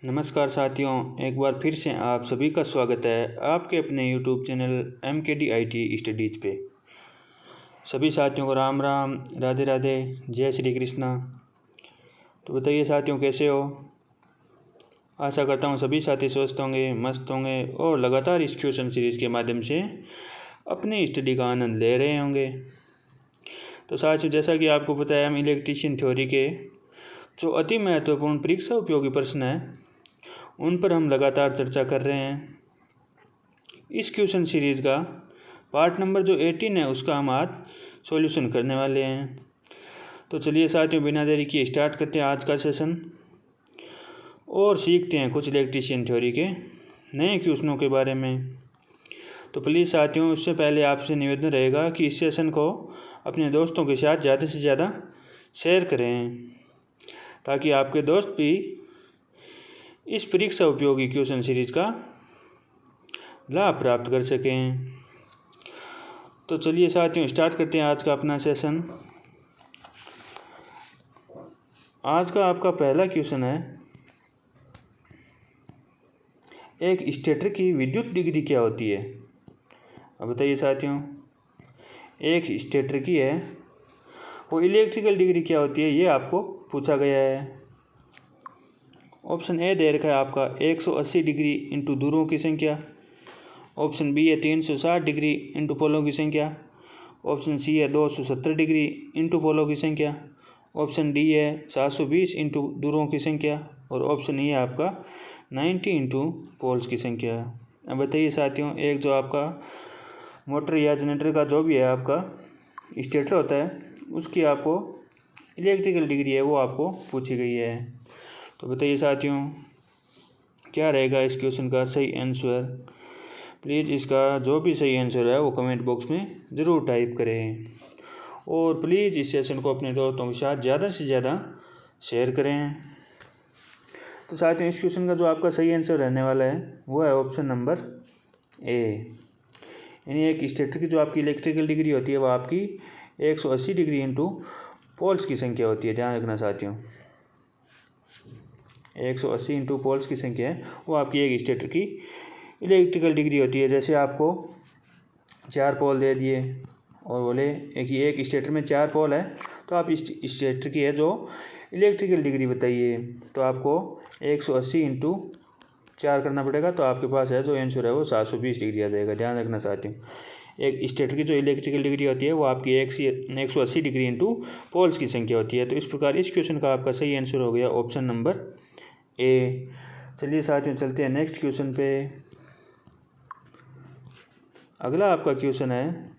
नमस्कार साथियों, एक बार फिर से आप सभी का स्वागत है आपके अपने YouTube channel MKD IT studies पे। सभी साथियों को राम राम, राधे राधे, जय श्री कृष्णा। तो बताइए साथियों, कैसे हो? आशा करता हूँ सभी साथी स्वस्थ होंगे, मस्त होंगे और लगातार इस क्वेश्चन सीरीज़ के माध्यम से अपनी स्टडी का आनंद ले रहे होंगे। तो साथियों, जैसा कि आपको पता है, हम इलेक्ट्रीशियन थ्योरी के जो अति महत्वपूर्ण परीक्षा उपयोगी प्रश्न हैं उन पर हम लगातार चर्चा कर रहे हैं। इस क्वेश्चन सीरीज़ का पार्ट नंबर जो 18 है उसका हम आज सॉल्यूशन करने वाले हैं। तो चलिए साथियों, बिना देरी किए स्टार्ट करते हैं आज का सेशन और सीखते हैं कुछ इलेक्ट्रीशियन थ्योरी के नए क्वेश्चनों के बारे में। तो प्लीज़ साथियों, उससे पहले आपसे निवेदन रहेगा कि इस सेशन को अपने दोस्तों के साथ ज़्यादा से ज़्यादा शेयर करें ताकि आपके दोस्त भी इस परीक्षा उपयोगी क्वेश्चन सीरीज़ का लाभ प्राप्त कर सकें। तो चलिए साथियों, स्टार्ट करते हैं आज का अपना सेशन। आज का आपका पहला क्वेश्चन है, एक स्टेटर की विद्युत डिग्री क्या होती है? अब बताइए साथियों, एक स्टेटर की है वो इलेक्ट्रिकल डिग्री क्या होती है, ये आपको पूछा गया है। ऑप्शन ए दे रखा है आपका 180 डिग्री इंटू ध्रुवों की संख्या। ऑप्शन बी है 360 डिग्री इंटू पोलों की संख्या। ऑप्शन सी है 270 डिग्री इंटू पोलों की संख्या। ऑप्शन डी है 720 इंटू ध्रुवों की संख्या। और ऑप्शन ई है आपका 90 इंटू पोल्स की संख्या। अब बताइए साथियों, एक जो आपका मोटर या जनरेटर का जो भी है आपका स्टेटर होता है उसकी आपको इलेक्ट्रिकल डिग्री है वो आपको पूछी गई है। तो बताइए साथियों, क्या रहेगा इस क्वेश्चन का सही आंसर? प्लीज़ इसका जो भी सही आंसर है वो कमेंट बॉक्स में ज़रूर टाइप करें और प्लीज़ इस सेशन को अपने दोस्तों के साथ ज़्यादा से ज़्यादा शेयर करें। तो साथियों, इस क्वेश्चन का जो आपका सही आंसर रहने वाला है वो है ऑप्शन नंबर ए, यानी एक स्टेटर की जो आपकी इलेक्ट्रिकल डिग्री होती है वो आपकी 180 डिग्री इंटू पोल्स की संख्या होती है। ध्यान रखना साथियों, 180 इंटू पोल्स की संख्या है वो आपकी एक स्टेटर की इलेक्ट्रिकल डिग्री होती है। जैसे आपको 4 पोल दे दिए और बोले एक स्टेटर में 4 पोल है, तो आप इस स्टेटर की है जो इलेक्ट्रिकल डिग्री बताइए, तो आपको 180 इंटू 4 करना पड़ेगा। तो आपके पास है जो आंसर है वो 720 डिग्री आ जाएगा। ध्यान रखना साथियों, एक स्टेटर की जो इलेक्ट्रिकल डिग्री होती है वो आपकी 180 डिग्री इंटू पोल्स की संख्या होती है। तो इस प्रकार इस क्वेश्चन का आपका सही आंसर हो गया ऑप्शन नंबर ए। चलिए साथियों, चलते हैं नेक्स्ट क्वेश्चन पे। अगला आपका क्वेश्चन है,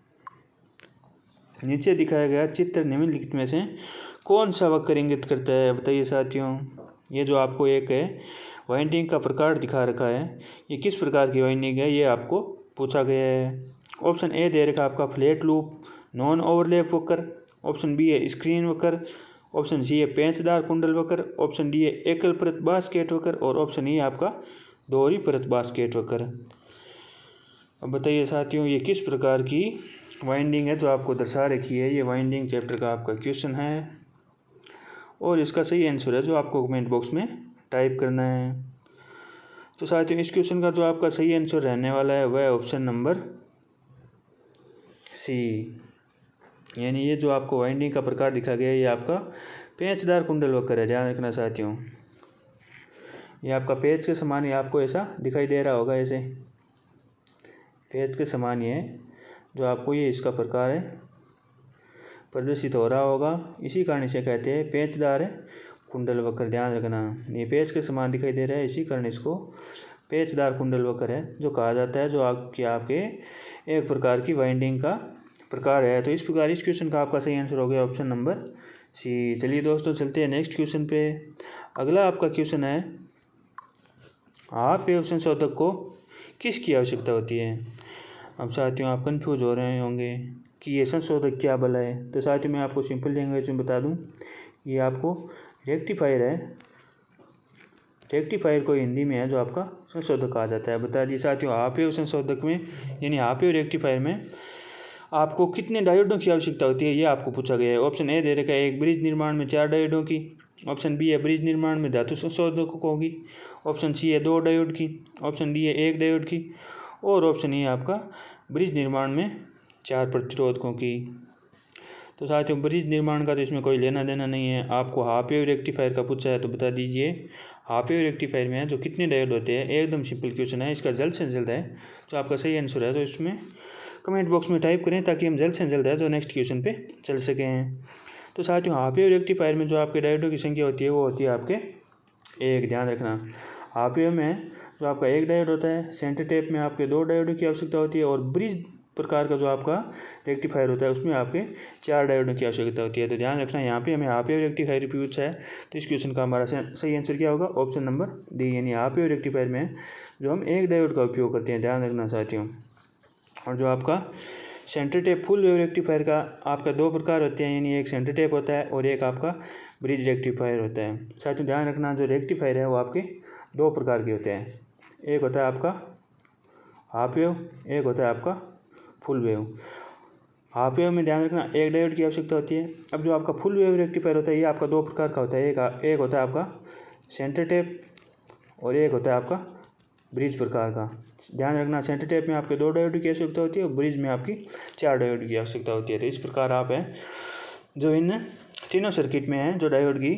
नीचे दिखाया गया चित्र निम्नलिखित में से कौन सा वक्र इंगित करता है? बताइए साथियों, ये जो आपको एक है वाइंडिंग का प्रकार दिखा रखा है, ये किस प्रकार की वाइंडिंग है ये आपको पूछा गया है। ऑप्शन ए दे रखा आपका फ्लैट लूप नॉन ओवरलैप वक्र। ऑप्शन बी है स्क्रीन वक्र। ऑप्शन सी है पेंचदार कुंडल वक्र। ऑप्शन डी है एकल परत बास्केट वक्र। और ऑप्शन ई आपका दोहरी परत बास्केट वक्र। अब बताइए साथियों, ये किस प्रकार की वाइंडिंग है जो आपको दर्शा रखी है? ये वाइंडिंग चैप्टर का आपका क्वेश्चन है और इसका सही आंसर है जो आपको कमेंट बॉक्स में टाइप करना है। तो साथियों, इस क्वेश्चन का जो आपका सही आंसर रहने वाला है वह है ऑप्शन नंबर सी, यानी ये जो आपको वाइंडिंग का प्रकार दिखा गया है ये आपका पेंचदार कुंडल वक्र है। ध्यान रखना साथियों, ये आपका पेच के समान ही आपको ऐसा दिखाई दे रहा होगा, ऐसे पेच के समान ही है जो आपको ये इसका प्रकार है प्रदर्शित हो रहा होगा। इसी कारण इसे कहते हैं पेचदार कुंडल वक्र। ध्यान रखना, ये पेच के समान दिखाई दे रहा है, इसी कारण इसको पेचदार कुंडल वक्र है जो कहा जाता है, जो आपके एक प्रकार की वाइंडिंग का प्रकार है। तो इस प्रकार इस क्वेश्चन का आपका सही आंसर हो गया ऑप्शन नंबर सी। चलिए दोस्तों, चलते हैं नेक्स्ट क्वेश्चन पे। अगला आपका क्वेश्चन है, हाफ वेव संशोधक को किसकी आवश्यकता होती है? अब साथियों, आप कंफ्यूज हो रहे होंगे कि ये संशोधक क्या भला है। तो साथियों, मैं आपको सिंपल लैंग्वेज में बता दूं, ये आपको रेक्टिफायर है। रेक्टिफायर को हिंदी में है जो आपका संशोधक कहा जाता है। बता दिए साथियों, हाफ वेव संशोधक में यानी हाफ वेव रेक्टिफायर में आपको कितने डायोडों की आवश्यकता होती है ये आपको पूछा गया है। ऑप्शन ए दे रखा है एक ब्रिज निर्माण में 4 डायोडों की। ऑप्शन बी है ब्रिज निर्माण में धातु संशोधकों की, ऑप्शन सी है 2 डायोड की, ऑप्शन डी है 1 डायोड की, और ऑप्शन ई है आपका ब्रिज निर्माण में 4 प्रतिरोधकों की। तो साथियों ब्रिज निर्माण का तो इसमें कोई लेना देना नहीं है। आपको हाफ वेव रेक्टिफायर का पूछा है तो बता दीजिए हाफ वेव रेक्टिफायर में जो कितने डायोड होते हैं, एकदम सिंपल क्वेश्चन है। इसका जल्द से जल्द है जो आपका सही आंसर है तो इसमें कमेंट बॉक्स में टाइप करें ताकि हम जल्द से जल्द है जो नेक्स्ट क्वेश्चन पे चल सकें। तो साथियों हाफ वेव रेक्टिफायर में जो आपके डायोडों की संख्या होती है वो होती है आपके 1। ध्यान रखना हाफ वेव में जो आपका 1 डायोड होता है, सेंटर टेप में आपके 2 डायोडों की आवश्यकता होती है, और ब्रिज प्रकार का जो आपका रेक्टिफायर होता है उसमें आपके 4 डायोडों की आवश्यकता होती है। तो ध्यान रखना यहाँ पे हमें हाफ वेव रेक्टिफायर पूछा है तो इस क्वेश्चन का हमारा सही आंसर क्या होगा, ऑप्शन नंबर डी, यानी हाफ वेव रेक्टिफायर में जो हम 1 डायोड का उपयोग करते हैं। ध्यान रखना साथियों। और जो आपका centre tap full wave rectifier का आपका 2 प्रकार होते हैं, यानी एक सेंटर टेप होता है और एक आपका ब्रिज रेक्टिफायर होता है। साथियों ध्यान रखना जो रेक्टिफायर है वो आपके 2 प्रकार के होते हैं, एक होता है आपका हाफ वेव, एक होता है आपका फुल वेव। हाफ वेव में ध्यान रखना 1 डायोड की आवश्यकता होती है। अब जो आपका फुल वेव रेक्टिफायर होता है ये आपका 2 प्रकार का होता है, एक होता है आपका सेंटर टेप और एक होता है आपका ब्रिज प्रकार का। ध्यान रखना सेंटर टेप में आपके 2 डायोड की आवश्यकता होती है और ब्रिज में आपकी 4 डायोड की आवश्यकता होती है। तो इस प्रकार आप हैं जो इन तीनों सर्किट में हैं जो डायोड की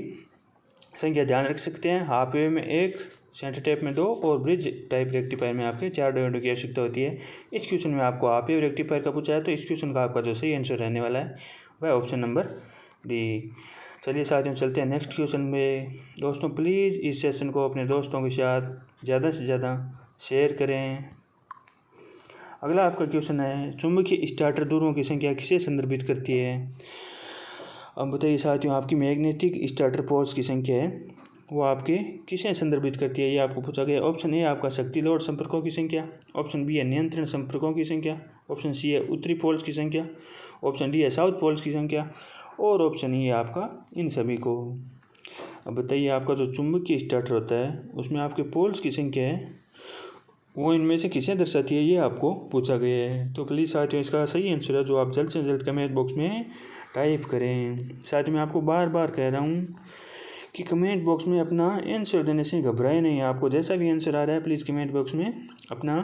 संख्या ध्यान रख सकते हैं। हाफ वेव में 1, सेंटर टेप में 2 और ब्रिज टाइप रेक्टिफायर में आपके 4 डायोड की आवश्यकता होती है। इस क्वेश्चन में आपको हाफ वेव रेक्टिफायर का पूछा है तो इस क्वेश्चन का आपका जो सही आंसर रहने वाला है वह ऑप्शन नंबर डी। चलिए साथियों चलते हैं नेक्स्ट क्वेश्चन में। दोस्तों प्लीज़ इस सेशन को अपने दोस्तों के साथ ज़्यादा से ज़्यादा शेयर करें। अगला आपका क्वेश्चन है चुंबकीय स्टार्टर ध्रुवों की संख्या किसे संदर्भित करती है। अब बताइए साथियों आपकी मैग्नेटिक स्टार्टर पोल्स की संख्या है वो आपके किसे संदर्भित करती है, ये आपको पूछा गया। ऑप्शन ए आपका शक्ति लोड संपर्कों की संख्या, ऑप्शन बी है नियंत्रण संपर्कों की संख्या, ऑप्शन सी है उत्तरी पोल्स की संख्या, ऑप्शन डी है साउथ पोल्स की संख्या, और ऑप्शन ई है आपका इन सभी को। अब बताइए आपका जो चुंबकीय स्टार्टर होता है उसमें आपके पोल्स की संख्या है वो इनमें से किसे दर्शाती है ये आपको पूछा गया है। तो प्लीज़ साथियों इसका सही आंसर है जो आप जल्द से जल्द कमेंट बॉक्स में टाइप करें। साथ में आपको बार बार कह रहा हूँ कि कमेंट बॉक्स में अपना आंसर देने से घबराए नहीं। आपको जैसा भी आंसर आ रहा है प्लीज़ कमेंट बॉक्स में अपना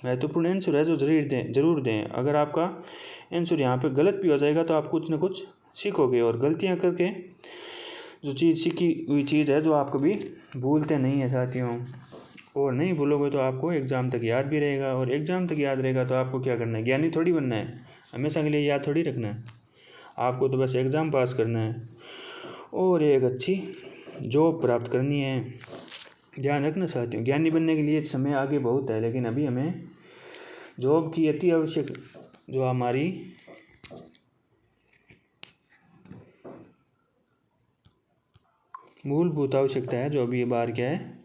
महत्वपूर्ण आंसर है जो ज़रूर दें। अगर आपका आंसर यहाँ पे गलत भी हो जाएगा तो आप कुछ ना कुछ सीखोगे, और गलतियाँ करके जो चीज़ सीखी हुई चीज़ है जो आप कभी भूलते नहीं है साथियों, और नहीं भूलोगे तो आपको एग्ज़ाम तक याद भी रहेगा, और एग्ज़ाम तक याद रहेगा तो आपको क्या करना है, ज्ञानी थोड़ी बनना है, हमेशा के लिए याद थोड़ी रखना है। आपको तो बस एग्ज़ाम पास करना है और एक अच्छी जॉब प्राप्त करनी है। ध्यान रखना साथियों ज्ञानी बनने के लिए समय आगे बहुत है, लेकिन अभी हमें जॉब की अति आवश्यक जो हमारी मूलभूत आवश्यकता है जो अभी ये बार क्या है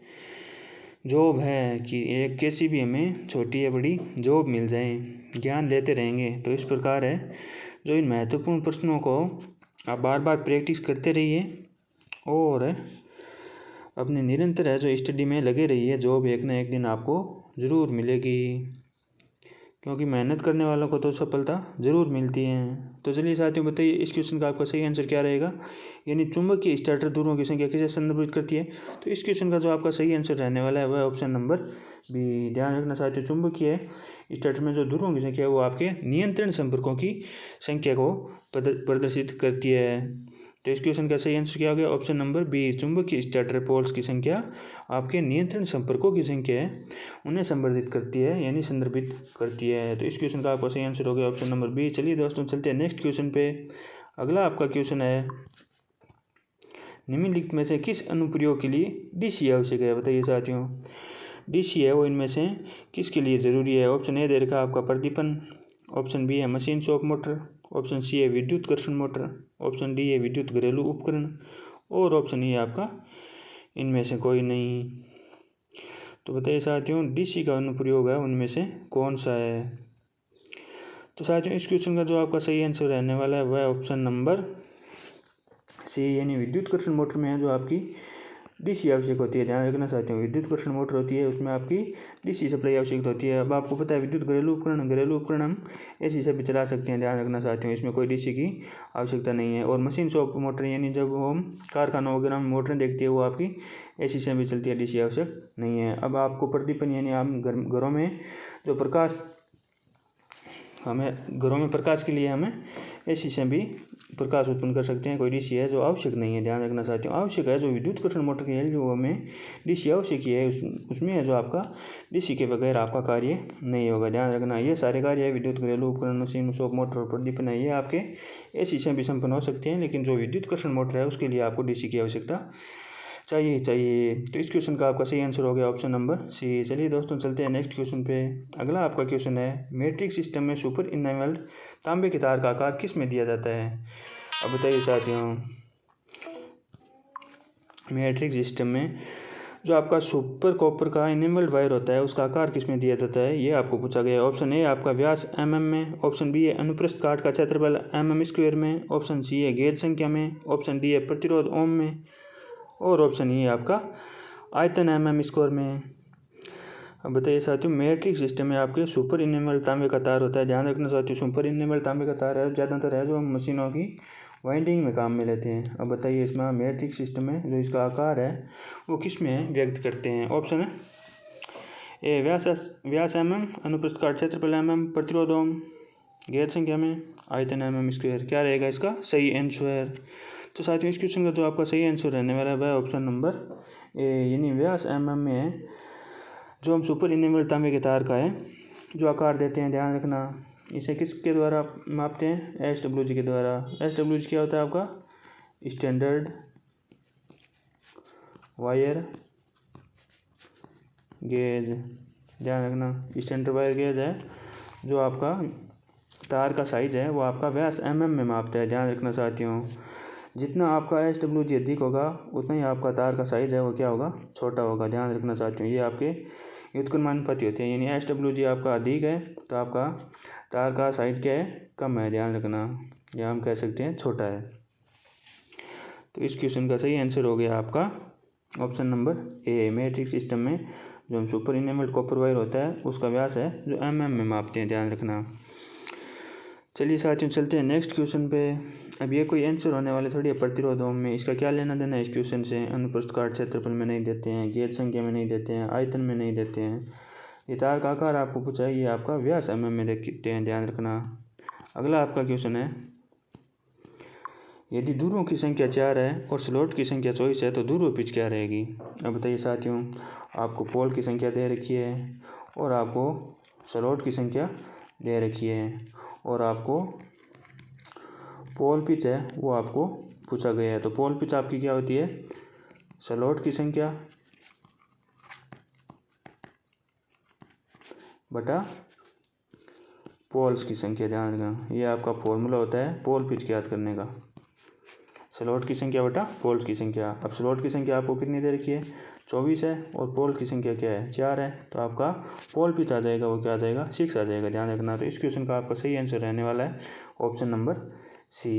जॉब है, कि एक कैसी भी हमें छोटी या बड़ी जॉब मिल जाए, ज्ञान लेते रहेंगे। तो इस प्रकार है जो इन महत्वपूर्ण प्रश्नों को आप बार बार प्रैक्टिस करते रहिए और अपने निरंतर है जो स्टडी में लगे रहिए। जॉब एक ना एक दिन आपको ज़रूर मिलेगी, क्योंकि मेहनत करने वालों को तो सफलता ज़रूर मिलती है। तो चलिए साथियों बताइए इस क्वेश्चन का आपका सही आंसर क्या रहेगा, यानी चुंबकीय स्टार्टर ध्रुवों की संख्या किसे संदर्भित करती है। तो इस क्वेश्चन का जो आपका सही आंसर रहने वाला है वह ऑप्शन नंबर बी। ध्यान रखना साथियों चुंबकीय स्टार्टर में जो ध्रुवों की संख्या है वो आपके नियंत्रण संपर्कों की संख्या को प्रदर्शित करती है। तो इस क्वेश्चन का सही आंसर क्या हो गया, ऑप्शन नंबर बी। चुंबकीय स्टार्टर पोल्स की संख्या आपके नियंत्रण संपर्कों की संख्या है उन्हें संदर्भित करती है, यानी संदर्भित करती है। तो इस क्वेश्चन का आपका सही आंसर हो गया ऑप्शन नंबर बी। चलिए दोस्तों चलते हैं नेक्स्ट क्वेश्चन पे। अगला आपका क्वेश्चन है निम्नलिखित में से किस अनुप्रयोग के लिए डीसी आवश्यक है। बताइए साथियों डीसी है वो इनमें से किसके लिए ज़रूरी है। ऑप्शन ए दे रखा आपका प्रदीपन, ऑप्शन बी है machine shop motor, option C है विद्युत कर्षण मोटर, ऑप्शन डी है विद्युत घरेलू उपकरण, और ऑप्शन ई है आपका इनमें से कोई नहीं। तो बताइए साथियों डीसी का अनुप्रयोग है उनमें से कौन सा है। तो साथियों इस क्वेश्चन का जो आपका सही आंसर रहने वाला है वह ऑप्शन नंबर सी, यानी विद्युत कर्षण मोटर में है जो आपकी डीसी आवश्यक होती है। ध्यान रखना चाहते हो विद्युतकर्षण मोटर होती है उसमें आपकी डीसी सप्लाई आवश्यक होती है। अब आपको पता है विद्युत घरेलू उपकरण हम एसी से भी चला सकते हैं। ध्यान रखना चाहते हो इसमें कोई डीसी की आवश्यकता नहीं है। और मशीन शॉप मोटर यानी जब हम कारखानों वगैरह में मोटरें देखती है वो आपकी एसी से भी चलती है, डीसी आवश्यक नहीं है। अब आपको प्रदीपन यानी हम घरों में जो प्रकाश के लिए हमें एसी से भी प्रकाश उत्पन्न कर सकते हैं। कोई डीसी है जो आवश्यक नहीं है। ध्यान रखना चाहते हो आवश्यक है जो विद्युतकर्षण मोटर की है जो हमें डीसी आवश्यक ही है, उसमें है जो आपका डीसी के बगैर आपका कार्य नहीं होगा। ध्यान रखना ये सारे कार्य है विद्युत घरेलू उपकरण मशीन शॉप मोटर और प्रदीपन है ये आपके एसी से भी संपन्न हो सकते हैं, लेकिन जो विद्युतकर्षण मोटर है उसके लिए आपको डीसी की आवश्यकता चाहिए। तो इस क्वेश्चन का आपका सही आंसर हो गया ऑप्शन नंबर सी। चलिए दोस्तों चलते हैं नेक्स्ट क्वेश्चन पे। अगला आपका क्वेश्चन है मैट्रिक सिस्टम में सुपर इनेबल्ड तांबे के तार का आकार किस में दिया जाता है। अब बताइए साथियों मैट्रिक सिस्टम में जो आपका सुपर कॉपर का इनेबल्ड वायर होता है उसका आकार किस में दिया जाता है ये आपको पूछा गया है। ऑप्शन ए आपका व्यास में, ऑप्शन बी है अनुप्रस्थ काट का क्षेत्रफल स्क्वायर में, ऑप्शन सी है गेज संख्या में, ऑप्शन डी है प्रतिरोध ओम में और ऑप्शन ई आपका आयतन स्क्वायर में। अब बताइए साथियों मैट्रिक सिस्टम में आपके सुपर इनेबल्ड तांबे का तार होता है। ध्यान रखना साथियों सुपर इनेबल्ड तांबे का तार है ज़्यादातर है जो हम मशीनों की वाइंडिंग में काम में लेते हैं। अब बताइए इसमें मैट्रिक सिस्टम में जो इसका आकार है वो किस में व्यक्त करते हैं। ऑप्शन है ए व्यास अनुप्रस्थ काट क्षेत्रफल प्रतिरोध ओम, गेज संख्या में, आयतन स्क्वायर। क्या रहेगा इसका सही आंसर। तो साथियों इस क्वेश्चन का जो आपका सही आंसर रहने वाला है वह ऑप्शन नंबर ए यानी व्यास में है जो हम सुपर इनेबल्ड तांबे के तार का है जो आकार देते हैं। ध्यान रखना इसे किसके द्वारा मापते हैं SWG के द्वारा। SWG क्या होता है आपका स्टैंडर्ड वायर गेज। ध्यान रखना स्टैंडर्ड वायर गेज है जो आपका तार का साइज है वो आपका व्यास में मापता है। ध्यान रखना साथियों जितना आपका SWG अधिक होगा उतना ही आपका तार का साइज है वो क्या होगा छोटा होगा। ध्यान रखना साथियों ये आपके व्युत्क्रमानुपाती होते हैं यानी SWG आपका अधिक है तो आपका तार का साइज क्या है कम है। ध्यान रखना या हम कह सकते हैं छोटा है। तो इस क्वेश्चन का सही आंसर हो गया आपका option number A matric system में जो हम सुपर इनेबल्ड कॉपर वायर होता है उसका व्यास है जो में मापते हैं। ध्यान रखना। चलिए साथियों चलते हैं नेक्स्ट क्वेश्चन पे। अब ये कोई आंसर होने वाले थोड़ी है प्रतिरोध ओम में, इसका क्या लेना देना है इस क्वेश्चन से। अनुप्रस्थ काट क्षेत्रफल में नहीं देते हैं, गेज संख्या में नहीं देते हैं, आयतन में नहीं देते हैं। ये तार का आकार आपको पूछा है ये आपका व्यास में देखते हैं। ध्यान रखना। अगला आपका क्वेश्चन है यदि ध्रुवों की संख्या 4 है और स्लॉट की संख्या 24 है तो ध्रुव पिच क्या रहेगी। अब बताइए साथियों आपको पोल की संख्या दे रखी है और आपको स्लॉट की संख्या दे रखी है और आपको पोल पिच है वो आपको पूछा गया है। तो पोल पिच आपकी क्या होती है स्लॉट की संख्या बटा पोल्स की संख्या। ध्यान रखना ये आपका फॉर्मूला होता है पोल पिच ज्ञात करने का, स्लॉट की संख्या बटा पोल्स की संख्या। अब स्लॉट की संख्या आपको कितनी दे रखी है 24 है और पोल की संख्या क्या है 4 है तो आपका पोल पिच आ जाएगा वो क्या आ जाएगा 6 आ जाएगा। ध्यान रखना। तो इस क्वेश्चन का आपका सही आंसर रहने वाला है ऑप्शन नंबर सी।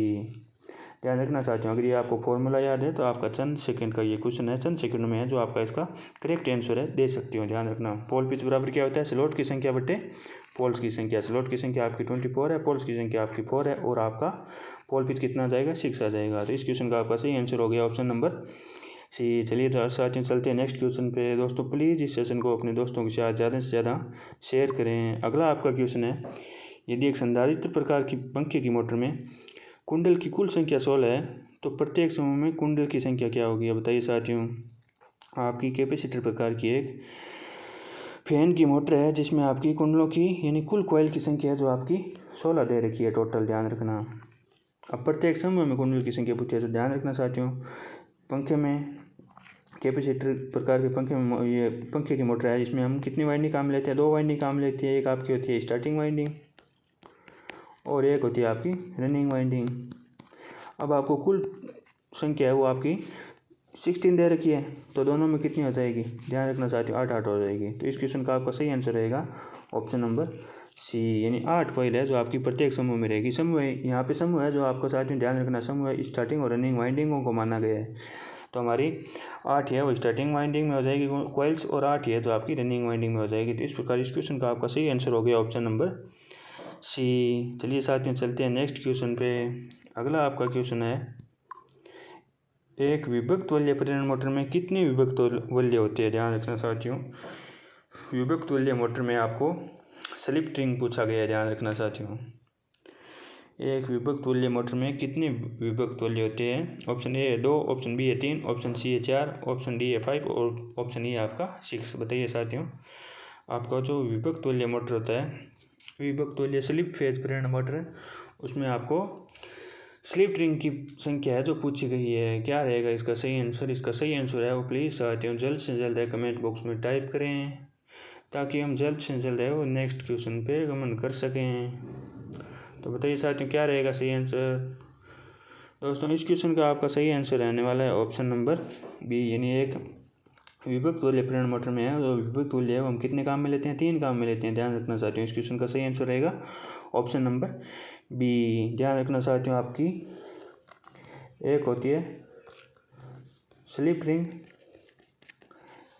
ध्यान रखना साथियों अगर ये आपको फॉर्मूला याद है तो आपका चंद सेकंड का ये क्वेश्चन है, चंद सेकंड में है जो आपका इसका करेक्ट आंसर है दे सकते हो। ध्यान रखना पोल पिच बराबर क्या होता है स्लॉट की संख्या बटे पोल्स की संख्या। स्लॉट की संख्या आपकी 24 है, पोल्स की संख्या आपकी 4 है और आपका पोल पिच कितना आ जाएगा 6 आ जाएगा। तो इस क्वेश्चन का आपका सही आंसर हो गया ऑप्शन नंबर सी। चलिए तो साथियों चलते हैं नेक्स्ट क्वेश्चन पे। दोस्तों प्लीज़ इस सेशन को अपने दोस्तों के साथ ज़्यादा से ज़्यादा शेयर करें। अगला आपका क्वेश्चन है यदि एक संधारित्र प्रकार की पंखे की मोटर में कुंडल की कुल संख्या 16 है तो प्रत्येक समूह में कुंडल की संख्या क्या होगी। बताइए साथियों आपकी कैपेसिटर प्रकार की एक फैन की मोटर है जिसमें आपकी कुंडलों की यानी कुल कॉइल की संख्या जो आपकी 16 दे रखी है टोटल। ध्यान रखना। अब प्रत्येक समूह में कुंडल की संख्या पूछी है तो ध्यान रखना साथियों पंखे में कैपेसिटर प्रकार के पंखे में ये पंखे की मोटर है जिसमें हम कितनी वाइंडिंग काम लेते हैं 2 वाइंडिंग काम लेती है। एक आपकी होती है स्टार्टिंग वाइंडिंग और एक होती है आपकी रनिंग वाइंडिंग। अब आपको कुल संख्या है वो आपकी 16 दे रखी है तो दोनों में कितनी हो जाएगी ध्यान रखना साथियों 8 हो जाएगी। तो इस क्वेश्चन का आपका सही आंसर रहेगा ऑप्शन नंबर सी यानी 8 कॉइल है जो आपकी प्रत्येक समूह में रहेगी। समूह है यहाँ पे समूह है जो आपको साथियों ध्यान रखना समूह है स्टार्टिंग और रनिंग वाइंडिंगों को माना गया है। तो हमारी 8 है वो स्टार्टिंग वाइंडिंग में हो जाएगी कॉइल्स, और 8 है तो आपकी रनिंग वाइंडिंग में हो जाएगी। तो इस प्रकार इस क्वेश्चन का आपका सही आंसर हो गया ऑप्शन नंबर सी। चलिए साथियों चलते हैं नेक्स्ट क्वेश्चन पे। अगला आपका क्वेश्चन है, एक विभक्त वलय प्रेरण मोटर में कितने विभक्त वलय होते हैं? ध्यान रखना साथियों, विभक्त वलय मोटर में आपको स्लिप रिंग पूछा गया है। ध्यान रखना साथियों, एक विभक्त वलय मोटर में कितने विभक्त वलय होते हैं? ऑप्शन ए है 2, ऑप्शन बी है 3, ऑप्शन सी है 4, ऑप्शन डी है 5 और ऑप्शन ई है आपका 6। बताइए साथियों, आपका जो विभक्त वलय मोटर होता है, विभक्त वलय स्लिप फेज प्रेरण मोटर, उसमें आपको स्लिप रिंग की संख्या है जो पूछी गई है। क्या रहेगा इसका सही आंसर? इसका सही आंसर है वो प्लीज़ साथियों जल्द से जल्द है कमेंट बॉक्स में टाइप करें, ताकि हम जल्द से जल्द है वो नेक्स्ट क्वेश्चन पे गमन कर सकें। तो बताइए साथियों क्या रहेगा सही आंसर? दोस्तों इस क्वेश्चन का आपका सही आंसर रहने वाला है ऑप्शन नंबर बी, यानी एक विभक्त वलय प्रेरण मोटर में है, जो विभक्त वलय है वो हम कितने काम में लेते हैं? 3 काम में लेते हैं। ध्यान रखना साथियों, इस क्वेश्चन का सही आंसर रहेगा ऑप्शन नंबर बी। ध्यान रखना साथियों, आपकी एक होती है स्लिप रिंग,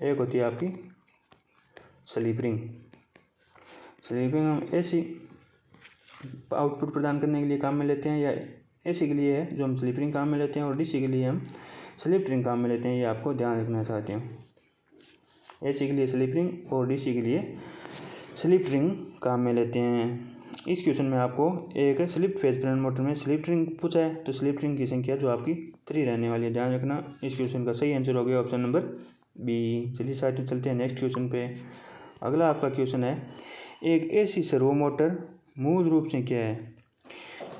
एक होती है आपकी स्लिप रिंग। स्लिप रिंग हम एसी आउटपुट प्रदान करने के लिए काम में लेते हैं, या एसी के लिए है जो हम स्लिप रिंग काम में लेते हैं, और डीसी के लिए हम स्लिप रिंग काम में लेते हैं। ये आपको ध्यान रखना साथियों, एसी के लिए स्लिप रिंग और डीसी के लिए स्लिप रिंग काम में लेते हैं। इस क्वेश्चन में आपको एक स्लिप फेज प्रेरण मोटर में स्लिप रिंग पूछा है, तो स्लिप रिंग की संख्या जो आपकी 3 रहने वाली है। ध्यान रखना, इस क्वेश्चन का सही आंसर हो गया ऑप्शन नंबर बी। चलिए साथियों चलते हैं नेक्स्ट क्वेश्चन पे। अगला आपका क्वेश्चन है, एक एसी सर्वो मोटर मूल रूप से क्या है?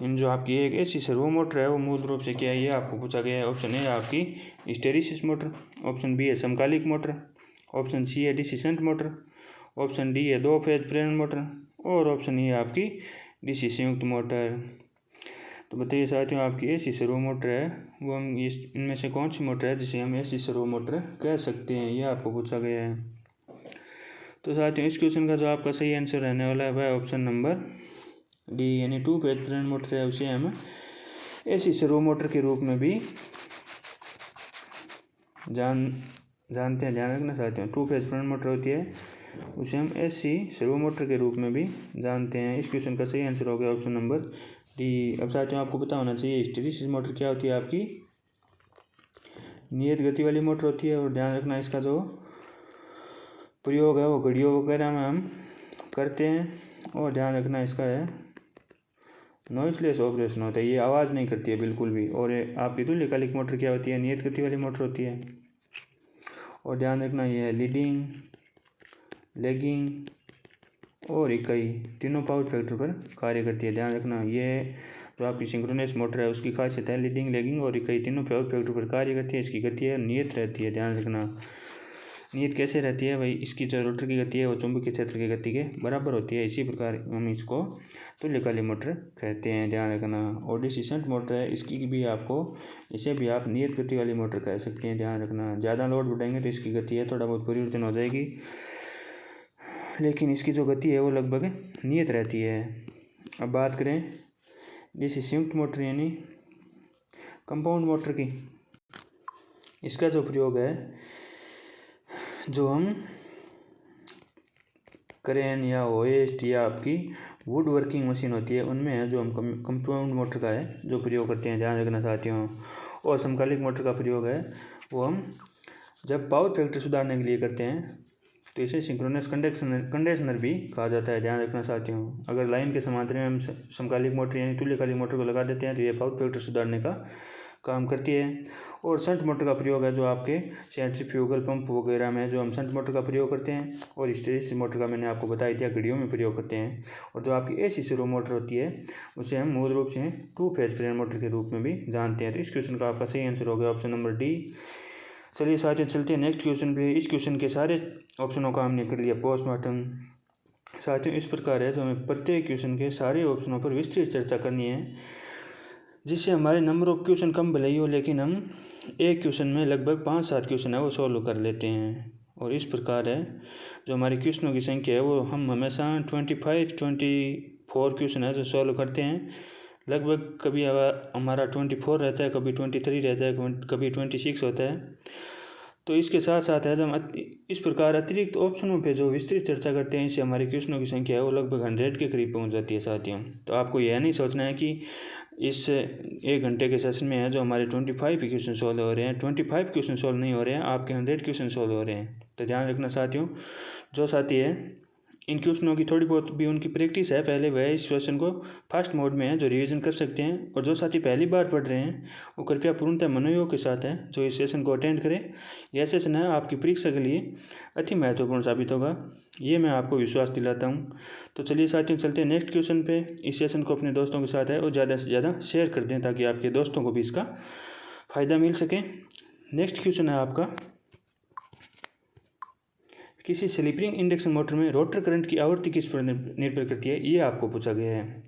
इन जो आपकी एक एसी सर्वो मोटर है वो मूल रूप से क्या है, ये आपको पूछा गया है। ऑप्शन ए आपकी हिस्टैरिसीस मोटर, ऑप्शन बी है समकालिक मोटर, ऑप्शन सी है DC shunt motor, option D है 2 फेज प्रेरण मोटर, और ऑप्शन ई है आपकी डीसी संयुक्त मोटर। तो बताइए साथियों, आपकी एसी सर्वो मोटर है वो हम इनमें से कौन सी मोटर है जिसे हम एसी सर्वो मोटर कह सकते हैं, ये आपको पूछा गया है। तो साथियों इस क्वेश्चन का जो आपका सही आंसर रहने वाला है वह ऑप्शन नंबर डी, यानी 2 फेज प्रेरण मोटर है उसे हम एसी सर्वो मोटर के रूप में भी जानते हैं। ध्यान रखना साथियों, 2 फेज प्रेरण मोटर होती है उसे हम एसी सर्वो मोटर के रूप में भी जानते हैं। इस क्वेश्चन का सही आंसर हो गया ऑप्शन नंबर डी। अब साथियों आपको पता होना चाहिए हिस्टैरिसीस मोटर क्या होती है, आपकी नियत गति वाली मोटर होती है। और ध्यान रखना इसका जो प्रयोग है वो घड़ियों वगैरह में हम करते हैं, और ध्यान रखना इसका है नॉइसलेस ऑपरेशन होता है, ये आवाज़ नहीं करती है बिल्कुल भी। और आपकी तुल्यकालिक मोटर क्या होती है? नियत गति वाली मोटर होती है। और ध्यान रखना ये है लीडिंग, लैगिंग और इकाई तीनों पावर फैक्टर पर कार्य करती है। ध्यान रखना ये जो आपकी सिंक्रोनस मोटर है उसकी खासियत है लीडिंग, लैगिंग और इकाई तीनों पावर फैक्टर पर कार्य करती है। इसकी गति है नियत रहती है। ध्यान रखना नियत कैसे रहती है भाई, इसकी जो रोटर की गति है वो चुंबकीय क्षेत्र की गति के बराबर होती है। इसी प्रकार हम इसको तुल्यकालिक मोटर कहते हैं। ध्यान रखना। और डीसी शंट मोटर है, इसकी भी आपको इसे भी आप नियत गति वाली मोटर कह सकते हैं। ध्यान रखना, ज़्यादा लोड बढ़ाएंगे तो इसकी गति है थोड़ा बहुत परिवर्तन हो जाएगी, लेकिन इसकी जो गति है वो लगभग नियत रहती है। अब बात करें डीसी संयुक्त मोटर यानी कंपाउंड मोटर की, इसका जो प्रयोग है जो हम क्रेन या होइस्ट या आपकी वुड वर्किंग मशीन होती है उनमें है जो हम कंपाउंड मोटर का है जो प्रयोग करते हैं। ध्यान रखना साथियों। और समकालिक मोटर का प्रयोग है वो हम जब पावर फैक्टर सुधारने के लिए करते हैं, तो इसे सिंक्रोनस कंडीशनर भी कहा जाता है। ध्यान रखना साथियों, अगर लाइन के समांतर में हम समकालिक मोटर यानी तुल्यकालिक मोटर को लगा देते हैं तो ये पावर फैक्टर सुधारने का काम करती है। और शंट मोटर का प्रयोग है जो आपके सेंट्रीफ्यूगल पंप वगैरह में जो हम शंट मोटर का प्रयोग करते हैं। और हिस्टैरिसीस मोटर का मैंने आपको बता दिया घड़ियों में प्रयोग करते हैं। और जो आपकी एसी सर्वो मोटर होती है उसे हम मूल रूप से 2 फेज प्रेरण मोटर के रूप में भी जानते हैं। तो इस क्वेश्चन का आपका सही आंसर हो गया ऑप्शन नंबर डी। चलिए साथियों चलते हैं नेक्स्ट क्वेश्चन पे। इस क्वेश्चन के सारे ऑप्शनों का हमने कर लिया पोस्टमार्टम। साथियों इस प्रकार है तो हमें प्रत्येक क्वेश्चन के सारे ऑप्शनों पर विस्तृत चर्चा करनी है, जिससे हमारे नंबर ऑफ क्वेश्चन कम भले ही हो, लेकिन हम एक क्वेश्चन में लगभग 5-7 क्वेश्चन है वो सॉल्व कर लेते हैं। और इस प्रकार है जो हमारे क्वेश्चनों की संख्या है वो हम हमेशा 25-24 क्वेश्चन है जो सॉल्व करते हैं लगभग कभी हमारा 24 रहता है, कभी 23 रहता है, कभी 26 होता है। तो इसके साथ साथ है हम इस प्रकार अतिरिक्त ऑप्शनों पे जो विस्तृत चर्चा करते हैं, इससे हमारे क्वेश्चनों की संख्या है वो लगभग 100 के करीब पहुंच जाती है साथियों। तो आपको यह नहीं सोचना है कि इस 1 घंटे के सेशन में है जो हमारे 25 क्वेश्चन सॉल्व हो रहे हैं, 25 क्वेश्चन सॉल्व नहीं हो रहे हैं, आपके 100 क्वेश्चन सॉल्व हो रहे हैं। तो ध्यान रखना साथियों, जो साथी है इन क्वेश्चनों की थोड़ी बहुत भी उनकी प्रैक्टिस है पहले, वह इस क्वेश्चन को फास्ट मोड में है जो रिवीजन कर सकते हैं। और जो साथी पहली बार पढ़ रहे हैं वो कृपया पूर्णतः मनोयोग के साथ है जो इस सेशन को अटेंड करें। यह सेशन है आपकी परीक्षा के लिए अति महत्वपूर्ण साबित होगा, ये मैं आपको विश्वास दिलाता हूँ। तो चलिए साथियों चलते हैं नेक्स्ट क्वेश्चन पे। इस सेशन को अपने दोस्तों के साथ है और ज़्यादा से ज़्यादा शेयर कर दें ताकि आपके दोस्तों को भी इसका फ़ायदा मिल सके। नेक्स्ट क्वेश्चन है आपका, किसी स्लिपिंग इंडक्शन मोटर में रोटर करंट की आवृत्ति किस पर निर्भर करती है, ये आपको पूछा गया है।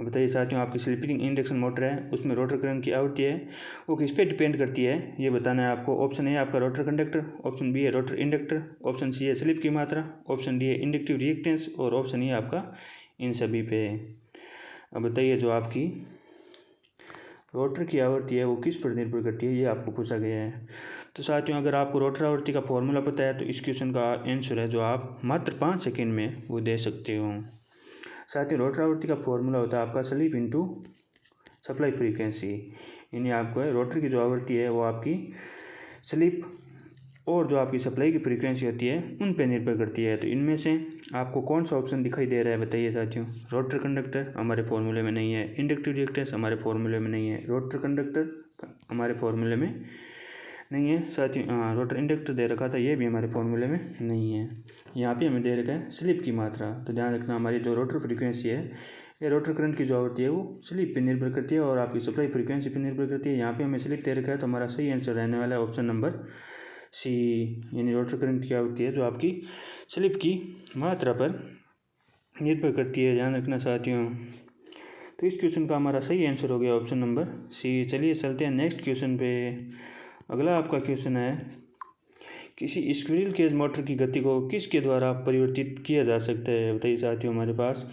बताइए साथियों, आपकी स्लिपिंग इंडक्शन मोटर है उसमें रोटर करंट की आवृत्ति है वो किस पे डिपेंड करती है, ये बताना है आपको। ऑप्शन ए आपका रोटर कंडक्टर, ऑप्शन बी है रोटर इंडक्टर, ऑप्शन सी है स्लिप की मात्रा, ऑप्शन डी है इंडक्टिव रिएक्टेंस और ऑप्शन ई आपका इन सभी पे। अब बताइए जो आपकी रोटर की आवृत्ति है वो किस पर निर्भर करती है, ये आपको पूछा गया है। तो साथियों अगर आपको रोटर आवृत्ति का फॉर्मूला पता है तो इस क्वेश्चन का आंसर है जो आप मात्र 5 सेकेंड में वो दे सकते हो। साथियों रोटर आवृत्ति का फॉर्मूला होता है आपका स्लिप इनटू सप्लाई फ्रीक्वेंसी, यानी आपको रोटर की जो आवृत्ति है वो आपकी स्लिप और जो आपकी सप्लाई की फ्रीक्वेंसी होती है उन पे निर्भर करती है। तो इनमें से आपको कौन सा ऑप्शन दिखाई दे रहा है बताइए साथियों। रोटर कंडक्टर हमारे फॉर्मूले में नहीं है, इंडक्टिव रिएक्टेंस हमारे फॉर्मूले में नहीं है, रोटर कंडक्टर हमारे फॉर्मूले में नहीं है साथियों। रोटर इंडक्टर दे रखा था, ये भी हमारे फॉर्मूले में नहीं है। यहाँ पे हमें दे रखा है स्लिप की मात्रा। तो ध्यान रखना हमारी जो रोटर फ्रीक्वेंसी है ये रोटर करंट की जो आवृत्ति है वो स्लिप पे निर्भर करती है और आपकी सप्लाई फ्रीक्वेंसी पे निर्भर करती है। यहाँ पे हमें स्लिप दे रखा है तो हमारा सही आंसर रहने वाला है ऑप्शन नंबर सी, यानी रोटर करंट की आवृत्ति है जो आपकी स्लिप की मात्रा पर निर्भर करती है। ध्यान रखना साथियों। तो इस क्वेश्चन का हमारा सही आंसर हो गया ऑप्शन नंबर सी। चलिए चलते हैं नेक्स्ट क्वेश्चन पे। अगला आपका क्वेश्चन है, किसी स्क्विरल केज मोटर की गति को किसके द्वारा परिवर्तित किया जा सकता है। बताइए साथियों, हमारे पास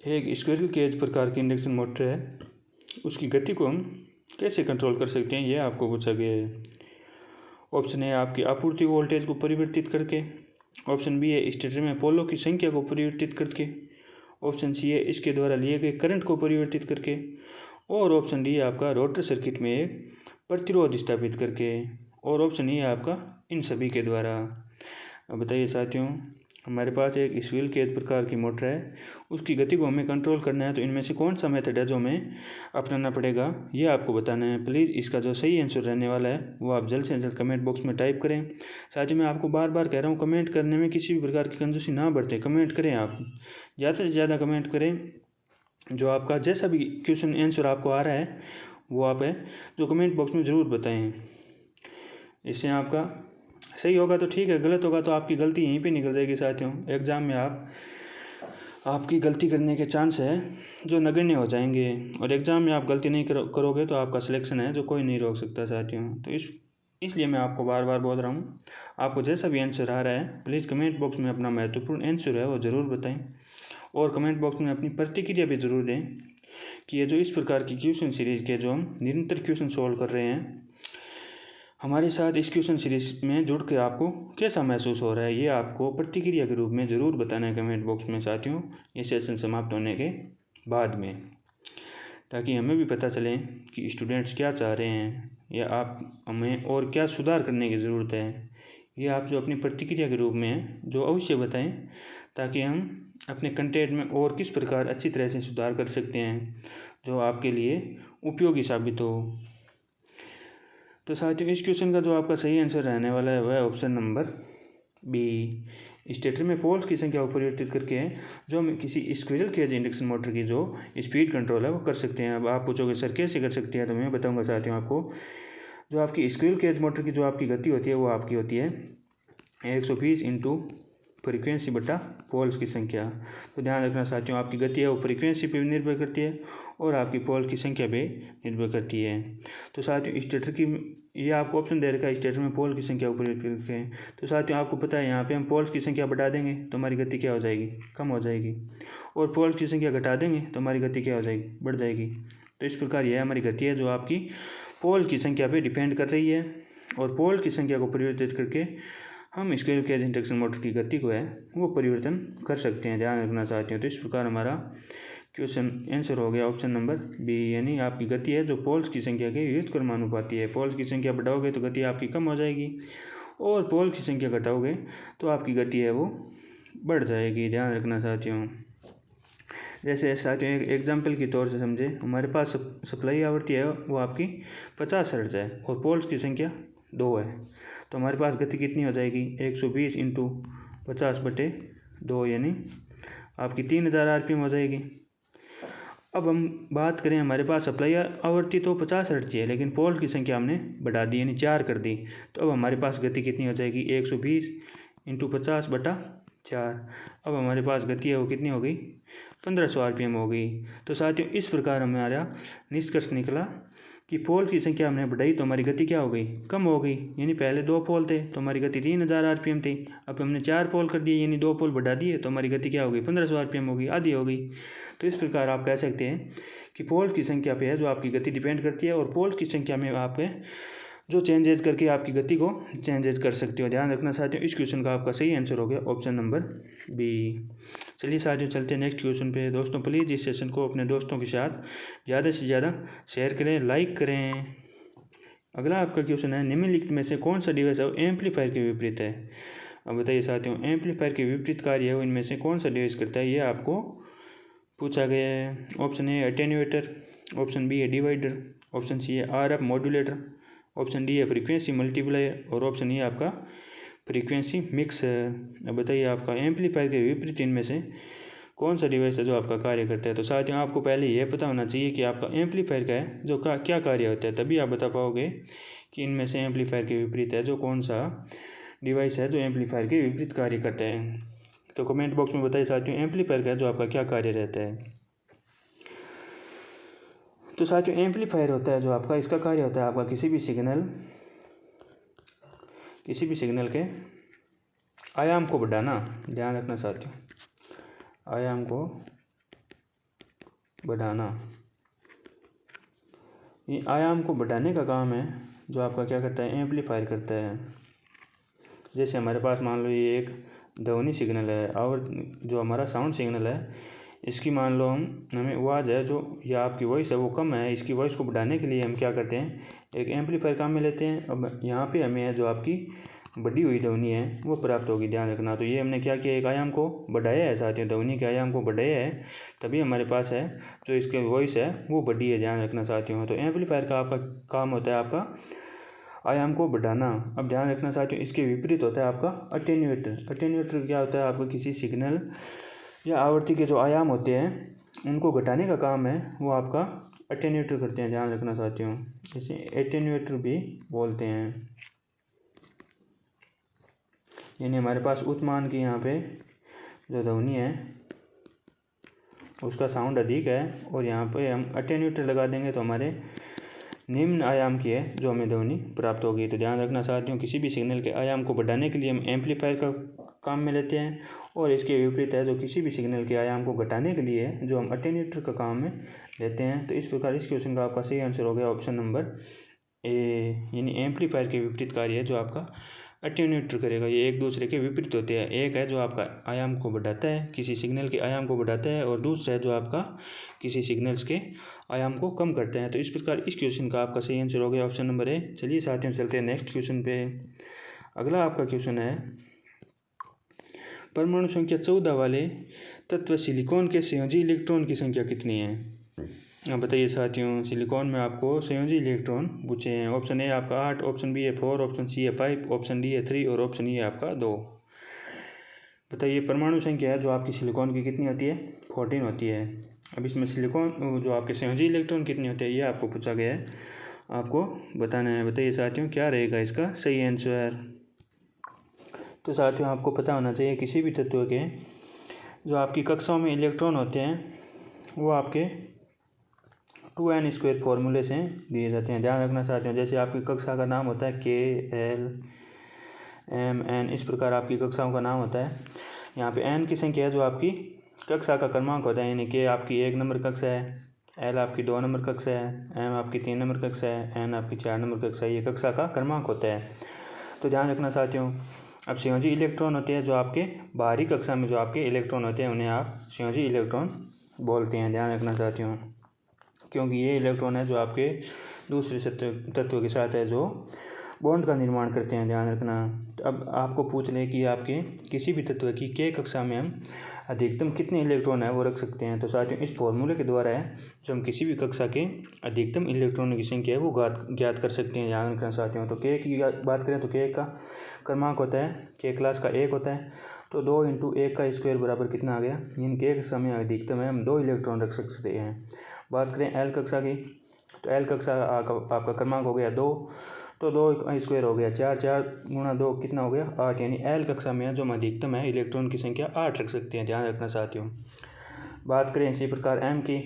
एक स्क्विरल केज प्रकार की इंडक्शन मोटर है, उसकी गति को हम कैसे कंट्रोल कर सकते हैं, यह आपको पूछा गया है। ऑप्शन ए आपकी आपूर्ति वोल्टेज को परिवर्तित करके, ऑप्शन बी है स्टेटर में पोलों की संख्या को परिवर्तित करके, ऑप्शन सी है इसके द्वारा लिए गए करंट को परिवर्तित करके, और ऑप्शन डी है आपका रोटर सर्किट में एक प्रतिरोध स्थापित करके, और ऑप्शन ई है आपका इन सभी के द्वारा। अब बताइए साथियों, हमारे पास एक स्क्विरल केज प्रकार की मोटर है, उसकी गति को हमें कंट्रोल करना है, तो इनमें से कौन सा मेथड है जो हमें अपनाना पड़ेगा ये आपको बताना है। प्लीज़ इसका जो सही आंसर रहने वाला है वो आप जल्द से जल्द कमेंट बॉक्स में टाइप करें। साथियों मैं आपको बार बार कह रहा हूँ, कमेंट करने में किसी भी प्रकार की कंजूसी ना बरतें, कमेंट करें, आप ज़्यादा से ज़्यादा कमेंट करें। जो आपका जैसा भी क्वेश्चन आंसर आपको आ रहा है वो आप है जो कमेंट बॉक्स में ज़रूर बताएं। इससे आपका सही होगा तो ठीक है, गलत होगा तो आपकी गलती यहीं पे निकल जाएगी साथियों। एग्ज़ाम में आपकी गलती करने के चांस है जो नगण्य हो जाएंगे, और एग्ज़ाम में आप गलती नहीं करोगे तो आपका सिलेक्शन है जो कोई नहीं रोक सकता साथियों। तो इसलिए मैं आपको बार बार बोल रहा हूँ, आपको जैसा भी आंसर आ रहा है प्लीज़ कमेंट बॉक्स में अपना महत्वपूर्ण आंसर है वो ज़रूर बताएँ, और कमेंट बॉक्स में अपनी प्रतिक्रिया भी ज़रूर दें कि ये जो इस प्रकार की क्वेश्चन सीरीज़ के जो हम निरंतर क्वेश्चन सॉल्व कर रहे हैं हमारे साथ, इस क्वेश्चन सीरीज में जुड़ के आपको कैसा महसूस हो रहा है, ये आपको प्रतिक्रिया के रूप में ज़रूर बताना है कमेंट बॉक्स में साथियों, ये सेशन समाप्त होने के बाद में, ताकि हमें भी पता चले कि स्टूडेंट्स क्या चाह रहे हैं या आप हमें और क्या सुधार करने की ज़रूरत है। ये आप जो अपनी प्रतिक्रिया के रूप में जो अवश्य बताएं, ताकि हम अपने कंटेंट में और किस प्रकार अच्छी तरह से सुधार कर सकते हैं जो आपके लिए उपयोगी साबित हो। तो साथियों इस क्वेश्चन का जो आपका सही आंसर रहने वाला है वह ऑप्शन नंबर बी, स्टेटर में पोल्स की संख्या को परिवर्तित करके जो हम किसी स्क्विरल केज इंडक्शन मोटर की जो स्पीड कंट्रोल है वो कर सकते हैं। अब आप पूछोगे सर कैसे कर सकते हैं, तो मैं बताऊंगा साथियों आपको। जो आपकी स्क्विरल केज मोटर की जो आपकी गति होती है वो आपकी होती है 120 इंटू फ्रीक्वेंसी बटा पोल्स की संख्या। तो ध्यान रखना साथियों, आपकी गति है वो फ्रीक्वेंसी पे भी निर्भर करती है और आपकी पोल की संख्या पे निर्भर करती है। तो साथियों स्टेटर की ये आपको ऑप्शन दे रखा है स्टेटर में पोल की संख्या ऊपर करते हैं। तो साथियों आपको पता है यहाँ पे हम पोल्स की संख्या बढ़ा देंगे तो हमारी गति क्या हो जाएगी, कम हो जाएगी, और पोल्स की संख्या घटा देंगे तो हमारी गति क्या हो जाएगी, बढ़ जाएगी। तो इस प्रकार यह हमारी गति है जो आपकी पोल की संख्या पे डिपेंड कर रही है, और पोल की संख्या को परिवर्तित करके हम स्क्वेयर केज इंडक्शन मोटर की गति को है वो परिवर्तन कर सकते हैं, ध्यान रखना चाहते हैं। तो इस प्रकार हमारा क्वेश्चन आंसर हो गया ऑप्शन नंबर बी, यानी आपकी गति है जो पोल्स की संख्या के व्युत्क्रमानुपाती है। पोल्स की संख्या बढ़ाओगे तो गति आपकी कम हो जाएगी, और पोल की संख्या घटाओगे तो आपकी गति है वो बढ़ जाएगी, ध्यान रखना चाहती हूँ। जैसे साथियों एक एग्जाम्पल के तौर से समझे, हमारे पास सप्लाई आवृत्ति है वो आपकी 50 हर्ट्ज है और पोल्स की संख्या 2 है, तो हमारे पास गति कितनी हो जाएगी, 120 इंटू 50/2 यानी आपकी 3000 RPM हो जाएगी। अब हम बात करें, हमारे पास सप्लाई आवृत्ति तो 50 हर्ट्ज की है, लेकिन पोल की संख्या हमने बढ़ा दी यानी 4 कर दी, तो अब हमारे पास गति कितनी हो जाएगी, 120 इंटू 50/4। अब हमारे पास गति है वो कितनी हो गई, 1500 RPM हो गई। तो साथियों इस प्रकार हमारा निष्कर्ष निकला कि पोल की संख्या हमने बढ़ाई तो हमारी गति क्या हो गई, कम हो गई। यानी पहले 2 पोल थे तो हमारी गति 3000 RPM थी, अब हमने 4 पोल कर दिए यानी 2 पोल बढ़ा दिए तो हमारी गति क्या हो गई, 1500 RPM हो गई, आधी हो गई। तो इस प्रकार आप कह सकते हैं कि पोल की संख्या पे है जो आपकी गति डिपेंड करती है, और पोल की संख्या में आप जो चेंजेज करके आपकी गति को चेंजेज कर सकते हो, ध्यान रखना चाहते हो। इस क्वेश्चन का आपका सही आंसर हो गया ऑप्शन नंबर बी। चलिए साथियों चलते हैं नेक्स्ट क्वेश्चन पे। दोस्तों प्लीज़ इस सेशन को अपने दोस्तों के साथ ज़्यादा से ज़्यादा शेयर करें, लाइक करें। अगला आपका क्वेश्चन है, निम्नलिखित में से कौन सा डिवाइस है एम्पलीफायर के विपरीत है। अब बताइए साथियों, एम्पलीफायर के विपरीत कार्य है वो इनमें से कौन सा डिवाइस करता है, ये आपको पूछा गया है। Option A attenuator, option B है डिवाइडर, ऑप्शन सी है RF मॉड्यूलेटर, ऑप्शन डी है फ्रीक्वेंसी मल्टीप्लायर, और ऑप्शन ई आपका फ्रीक्वेंसी मिक्स है। अब बताइए आपका एम्पलीफायर के विपरीत इनमें से कौन सा डिवाइस है जो आपका कार्य करता है। तो साथियों आपको पहले यह पता होना चाहिए कि आपका एम्पलीफायर का है जो क्या कार्य होता है, तभी आप बता पाओगे कि इनमें से एम्पलीफायर के विपरीत है जो कौन सा डिवाइस है जो एम्पलीफायर के विपरीत कार्य करता है। तो कमेंट बॉक्स में बताइए साथियों एम्पलीफायर का जो आपका क्या कार्य रहता है। तो साथियों एम्पलीफायर होता है जो आपका, इसका कार्य होता है आपका किसी भी सिग्नल के आयाम को बढ़ाना, ध्यान रखना साथियों, आयाम को बढ़ाना। ये आयाम को बढ़ाने का काम है जो आपका क्या करता है, एम्पलीफायर करता है। जैसे हमारे पास मान लो ये एक ध्वनि सिग्नल है और जो हमारा साउंड सिग्नल है, इसकी मान लो हमें आवाज़ है जो या आपकी वॉइस है वो कम है, इसकी वॉइस को बढ़ाने के लिए हम क्या करते हैं, एक एम्पलीफायर काम में लेते हैं। अब यहाँ पे हमें है जो आपकी बढ़ी हुई ध्वनि है वो प्राप्त होगी, ध्यान रखना। तो ये हमने क्या किया, एक आयाम को बढ़ाया है साथियों, ध्वनि के आयाम को बढ़ाया है, तभी हमारे पास है जो इसके वॉइस है वो बढ़ी है, ध्यान रखना साथियों। तो एम्पलीफायर का आपका काम होता है आपका आयाम को बढ़ाना। अब ध्यान रखना साथियों, इसके विपरीत होता है आपका अटेन्यूएटर। अटेन्यूएटर क्या होता है, आपको किसी सिग्नल या आवृत्ति के जो आयाम होते हैं उनको घटाने का काम है वो आपका अटेन्यूएटर करते हैं, ध्यान रखना साथियों। इसे एटेन्यूएटर भी बोलते हैं। यानी हमारे पास उच्च मान की यहाँ पे जो ध्वनि है उसका साउंड अधिक है, और यहाँ पे हम अटेन्यूएटर लगा देंगे तो हमारे निम्न आयाम की है जो हमें ध्वनि प्राप्त होगी। तो ध्यान रखना साथियों, किसी भी सिग्नल के आयाम को बढ़ाने के लिए हम एम्पलीफायर का काम में लेते हैं, और इसके विपरीत है जो किसी भी सिग्नल के आयाम को घटाने के लिए जो हम अटेन्यूएटर का काम में लेते हैं। तो इस प्रकार इस क्वेश्चन का आपका सही आंसर हो गया ऑप्शन नंबर ए, यानी एम्पलीफायर के विपरीत कार्य है जो आपका अटेन्यूएटर करेगा। ये एक दूसरे के विपरीत होते हैं, एक है जो आपका आयाम को बढ़ाता है, किसी सिग्नल के आयाम को बढ़ाता है, और दूसरा है जो आपका किसी सिग्नल्स के आयाम को कम करते हैं। तो इस प्रकार इस क्वेश्चन का आपका सही आंसर हो गया ऑप्शन नंबर ए। चलिए साथियों चलते हैं नेक्स्ट क्वेश्चन पे। अगला आपका क्वेश्चन है, परमाणु संख्या 14 वाले तत्व सिलिकॉन के संयोजी इलेक्ट्रॉन की संख्या कितनी है। अब बताइए साथियों, सिलिकॉन में आपको संयोजी इलेक्ट्रॉन पूछे हैं। ऑप्शन ए आपका 8, ऑप्शन बी है 4, ऑप्शन सी है 5, ऑप्शन डी है 3 और ऑप्शन ई है आपका 2। बताइए परमाणु संख्या है जो आपकी सिलिकॉन की कितनी होती है, 14 होती है। अब इसमें सिलिकॉन जो आपके संयोजी इलेक्ट्रॉन कितने होते हैं ये आपको पूछा गया है, आपको बताना है। बताइए साथियों क्या रहेगा इसका सही आंसर। तो साथियों आपको पता होना चाहिए किसी भी तत्व के जो आपकी कक्षाओं में इलेक्ट्रॉन होते हैं वो आपके 2n² फॉर्मूले से दिए जाते हैं, ध्यान रखना साथियों। जैसे आपकी कक्षा का नाम होता है K, L, M, N, इस प्रकार आपकी कक्षाओं का नाम होता है। यहाँ पे n की संख्या है जो आपकी कक्षा का क्रमांक होता है, यानी कि आपकी 1 नंबर कक्षा है, एल आपकी 2 नंबर कक्षा है, एम आपकी 3 नंबर कक्षा है, एन आपकी 4 नंबर कक्षा है। ये कक्षा का क्रमांक होता है। तो ध्यान रखना साथियों। अब संयोजी इलेक्ट्रॉन होते हैं जो आपके बाहरी कक्षा में जो आपके इलेक्ट्रॉन होते हैं, उन्हें आप संयोजी इलेक्ट्रॉन बोलते हैं। ध्यान रखना साथियों, क्योंकि ये इलेक्ट्रॉन है जो आपके दूसरे तत्व के साथ है जो बॉन्ड का निर्माण करते हैं। ध्यान रखना। अब आपको पूछ लें कि आपके किसी भी तत्व की के कक्षा में हम अधिकतम कितने इलेक्ट्रॉन है वो रख सकते हैं। तो साथियों इस फॉर्मूले के द्वारा है जो हम किसी भी कक्षा के अधिकतम इलेक्ट्रॉनों की संख्या है वो ज्ञात कर सकते हैं। ध्यान रखना साथियों। तो के की बात करें तो के का क्रमांक होता है, के क्लास का 1 होता है, तो 2 × 1 का स्क्वायर बराबर कितना आ गया। यानी के कक्षा में अधिकतम है हम 2 इलेक्ट्रॉन रख सकते हैं। बात करें एल कक्षा की, तो एल कक्षा आपका क्रमांक हो गया 2, तो 2 का स्क्वायर हो गया 4, 4 × 2 कितना हो गया 8। यानी एल कक्षा में जो हम अधिकतम है इलेक्ट्रॉन की संख्या 8 रख सकते हैं। ध्यान रखना साथियों। बात करें इसी प्रकार एम की,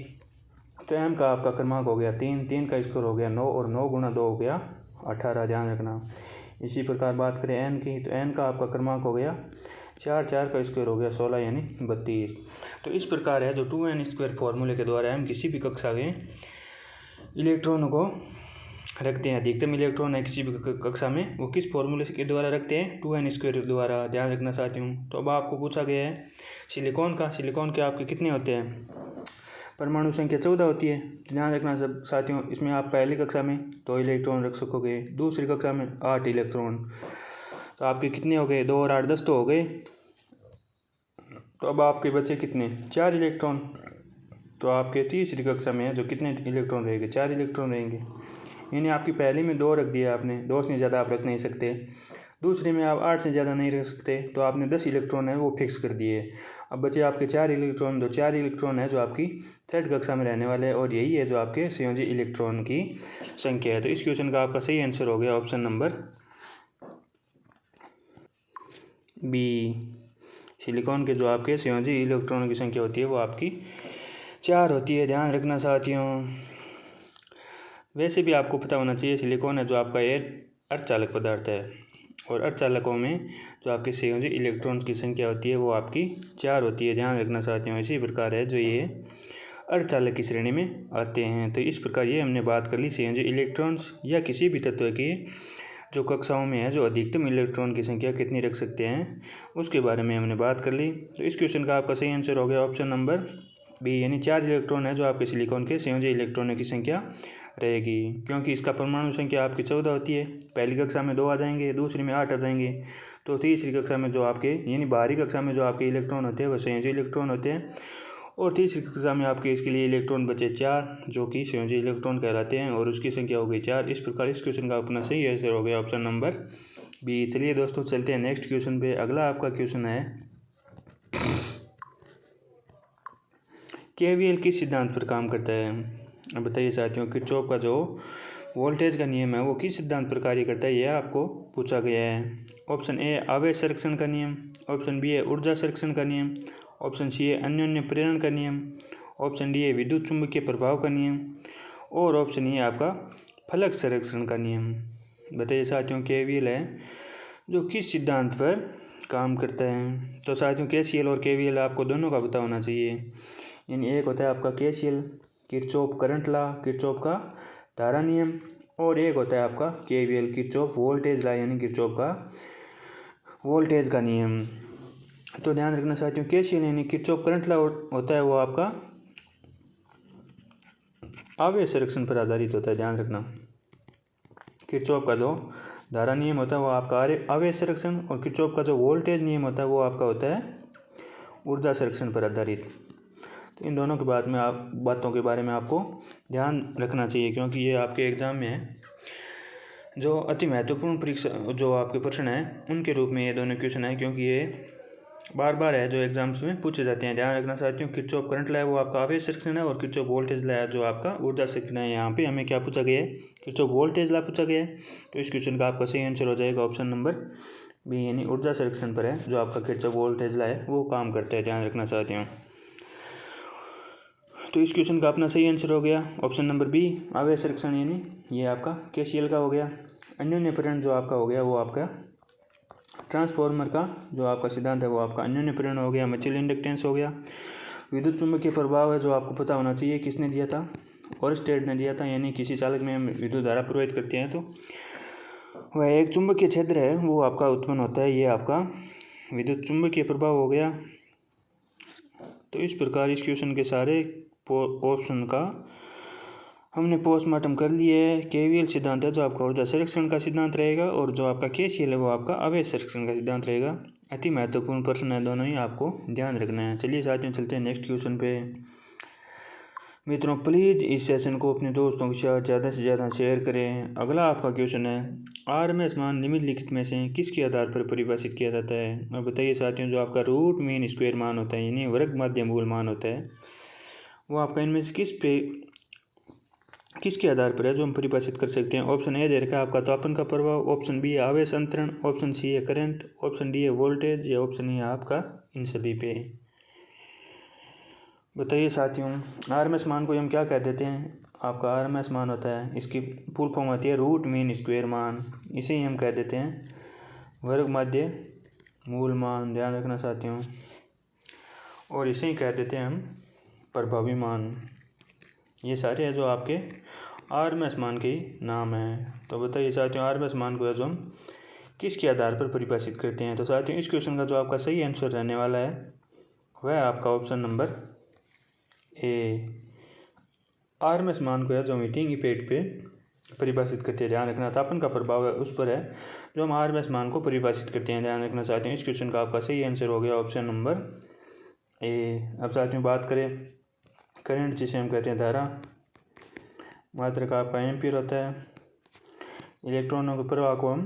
तो एम का आपका क्रमांक हो गया 3, 3 का स्क्वायर हो गया 9 और 9 × 2 हो गया 18। ध्यान रखना। इसी प्रकार बात करें एन की, तो एन का आपका क्रमांक हो गया 4, 4 का स्क्वायर हो गया 16 यानी 32। तो इस प्रकार है जो 2n² फॉर्मूले के द्वारा हम किसी भी कक्षा के इलेक्ट्रॉनों को रखते हैं। अधिकतम इलेक्ट्रॉन है किसी भी कक्षा में वो किस फॉर्मूले के द्वारा रखते हैं, 2n² द्वारा। ध्यान रखना साथियों। तो अब आपको पूछा गया है सिलिकॉन का, सिलिकॉन के आपके कितने होते हैं, परमाणु संख्या 14 होती है। ध्यान रखना सब साथियों। इसमें आप पहली कक्षा में 2 इलेक्ट्रॉन रख सकोगे, दूसरी कक्षा में 8 इलेक्ट्रॉन, तो आपके कितने हो गए, 2 और 8 10 तो हो गए। तो अब आपके बचे कितने, 4 इलेक्ट्रॉन। तो आपके तीसरी कक्षा में जो कितने इलेक्ट्रॉन रहेंगे, 4 इलेक्ट्रॉन रहेंगे। यानी आपकी पहली में 2 रख दिया आपने, 2 से ज़्यादा आप रख नहीं सकते। दूसरी में आप 8 से ज़्यादा नहीं रख सकते, तो आपने 10 इलेक्ट्रॉन है वो फिक्स कर दिए। अब बचे आपके 4 इलेक्ट्रॉन। जो 4 इलेक्ट्रॉन है जो आपकी 3rd कक्षा में रहने वाले हैं, और यही है जो आपके संयोजी इलेक्ट्रॉन की संख्या है। तो इस क्वेश्चन का आपका सही आंसर हो गया ऑप्शन नंबर बी। सिलिकॉन के जो आपके संयोजी इलेक्ट्रॉनों की संख्या होती है वो आपकी 4 होती है। ध्यान रखना साथियों। वैसे भी आपको पता होना चाहिए सिलिकॉन है जो आपका ये अर्धचालक पदार्थ है, और अर्धचालकों में जो आपके संयोजी इलेक्ट्रॉन्स की संख्या होती है वो आपकी 4 होती है। ध्यान रखना साथियों। इसी प्रकार है जो ये अर्धचालक की श्रेणी में आते हैं। तो इस प्रकार ये हमने बात कर ली संयोजी इलेक्ट्रॉन्स या किसी भी तत्व की जो कक्षाओं में है जो अधिकतम इलेक्ट्रॉन की संख्या कितनी रख सकते हैं उसके बारे में हमने बात कर ली। तो इस क्वेश्चन का आपका सही आंसर हो गया ऑप्शन नंबर बी, यानी 4 इलेक्ट्रॉन है जो आपके सिलिकॉन के संयोजी इलेक्ट्रॉनों की संख्या रहेगी, क्योंकि इसका परमाणु संख्या आपकी 14 होती है। पहली कक्षा में 2 आ जाएंगे, दूसरी में 8 आ जाएंगे, तो तीसरी कक्षा में जो आपके यानी बाहरी कक्षा में जो आपके इलेक्ट्रॉन होते हैं वो संयोजी इलेक्ट्रॉन होते हैं, और तीसरी कक्षा में आपके इसके लिए इलेक्ट्रॉन बचे 4 जो कि संयोजी इलेक्ट्रॉन कहलाते हैं, और उसकी संख्या हो गई 4। इस प्रकार इस क्वेश्चन का अपना सही आंसर हो गया ऑप्शन नंबर बी। चलिए दोस्तों चलते हैं नेक्स्ट क्वेश्चन पे। अगला आपका क्वेश्चन है केवीएल किस सिद्धांत पर काम करता है। अब बताइए साथियों, किरचॉफ का जो वोल्टेज का नियम है वो किस सिद्धांत पर कार्य करता है, यह आपको पूछा गया है। ऑप्शन ए आवेश संरक्षण का नियम, ऑप्शन बी है ऊर्जा संरक्षण का नियम, ऑप्शन सी है अन्योन्य प्रेरण का नियम, ऑप्शन डी है विद्युत चुंबकीय प्रभाव का नियम, और ऑप्शन ई है आपका फलक संरक्षण का नियम। बताइए साथियों केवीएल है जो किस सिद्धांत पर काम करता है। तो साथियों केसीएल और केवीएल आपको दोनों का पता होना चाहिए। यानी एक होता है आपका KCL Kirchhoff current law, Kirchhoff का धारा नियम, और एक होता है आपका केवीएल किरचॉफ वोल्टेज लॉ, यानी किरचॉफ का वोल्टेज का नियम। तो ध्यान रखना साथियों केसीएल यानी किरचॉफ करंट लॉ होता है वो आपका आवेश संरक्षण पर आधारित होता है। ध्यान रखना किरचॉफ का जो धारा नियम होता है वो आपका आवेश संरक्षण, और किरचॉफ का जो वोल्टेज नियम होता है वो आपका होता है ऊर्जा संरक्षण पर आधारित। तो इन दोनों के बातों के बारे में आपको ध्यान रखना चाहिए, क्योंकि ये आपके एग्ज़ाम में है जो अति महत्वपूर्ण परीक्षा जो आपके प्रश्न हैं उनके रूप में ये दोनों क्वेश्चन है, क्योंकि ये बार बार है जो एग्जाम्स में पूछे जाते हैं। ध्यान रखना साथियों किरचॉफ करंट लॉ है वो आपका आवेश संरक्षण है, और किरचॉफ वोल्टेज लॉ है जो आपका ऊर्जा संरक्षण है। यहाँ पे हमें क्या पूछा गया है, किरचॉफ वोल्टेज लॉ पूछा गया है। तो इस क्वेश्चन का आपका सही आंसर हो जाएगा ऑप्शन नंबर बी, यानी ऊर्जा संरक्षण पर है जो आपका किरचॉफ वोल्टेज लॉ है वो काम करता है। ध्यान रखना साथियों। तो इस क्वेश्चन का अपना सही आंसर हो गया ऑप्शन नंबर बी आवेश संरक्षण, यानी ये आपका केसीएल का हो गया। अन्योन्य प्रेरण जो आपका हो गया वो आपका ट्रांसफार्मर का जो आपका सिद्धांत है वो आपका अन्योन्य प्रेरण हो गया, म्यूचुअल इंडक्टेंस हो गया। विद्युत चुम्बकीय प्रभाव है जो आपको पता होना चाहिए, किसने दिया था, ओरस्टेड ने दिया था। यानी किसी चालक में हम विद्युत धारा प्रवाहित करते हैं तो वह एक चुंबकीय क्षेत्र है वो आपका उत्पन्न होता है, ये आपका विद्युत चुम्बकीय प्रभाव हो गया। तो इस प्रकार इस क्वेश्चन के सारे ऑप्शन का हमने पोस्टमार्टम कर लिए है। केवीएल सिद्धांत है जो आपका ऊर्जा संरक्षण का सिद्धांत रहेगा, और जो आपका केसीएल है वो आपका आवेश संरक्षण का सिद्धांत रहेगा। अति महत्वपूर्ण प्रश्न है, दोनों ही आपको ध्यान रखना है। चलिए साथियों चलते हैं नेक्स्ट क्वेश्चन पे। मित्रों प्लीज़ इस सेशन को अपने दोस्तों के साथ ज़्यादा से ज़्यादा शेयर करें। अगला आपका क्वेश्चन है, आरएमएस मान निम्नलिखित में से किसके आधार पर परिभाषित किया जाता है। अब बताइए साथियों, जो आपका रूट मीन स्क्वायर मान होता है यानी वर्ग मध्य मूल मान होता है, वो आपका इनमें से किसके आधार पर है जो हम परिभाषित कर सकते हैं। ऑप्शन ए दे रखा है आपका तापमान का प्रभाव, ऑप्शन बी है आवेश अंतरण, ऑप्शन सी है करंट, ऑप्शन डी है वोल्टेज, या ऑप्शन ई है आपका इन सभी पे। बताइए साथियों, आरएमएस मान को हम क्या कह देते हैं। आपका आरएमएस मान होता है, इसकी फुल फॉर्म होती है रूट मीन स्क्वायर मान, इसे ही हम कह देते हैं वर्ग मध्य मूल मान, ध्यान रखना साथियों, और इसे ही कह देते हैं हम प्रभावी मान। ये सारे हैं जो आपके आरएमएस मान के नाम हैं। तो बताइए साथियों, आरएमएस मान को जो हम किसके आधार पर परिभाषित करते हैं। तो साथियों इस क्वेश्चन का जो आपका सही आंसर रहने वाला है वह आपका ऑप्शन नंबर ए। आरएमएस मान को है जो हम हीटिंग इफेक्ट पे परिभाषित करते हैं। ध्यान रखना तापमान का प्रभाव है उस पर है जो हम आरएमएस मान को परिभाषित करते हैं। ध्यान रखना साथियों, इस क्वेश्चन का आपका सही आंसर हो गया ऑप्शन नंबर ए। अब साथियों बात करें करंट, जिसे हम कहते हैं धारा, मात्रक आपका एम्पीयर होता है। इलेक्ट्रॉनों के प्रवाह को हम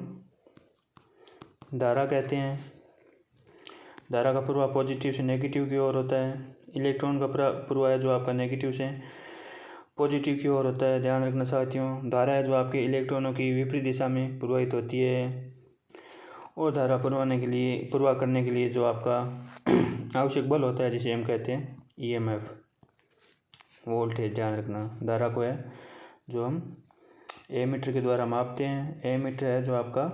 धारा कहते हैं। धारा का प्रवाह पॉजिटिव से नेगेटिव की ओर होता है। इलेक्ट्रॉन का प्रवाह है जो आपका नेगेटिव से पॉजिटिव की ओर होता है। ध्यान रखना साथियों, धारा है जो आपके इलेक्ट्रॉनों की विपरीत दिशा में प्रवाहित होती है। और धारा प्रवाह करने के लिए जो आपका आवश्यक बल होता है जिसे हम कहते हैं ईएमएफ, वोल्टेज। ध्यान रखना धारा को है जो हम एमीटर के द्वारा मापते हैं। एमीटर है जो आपका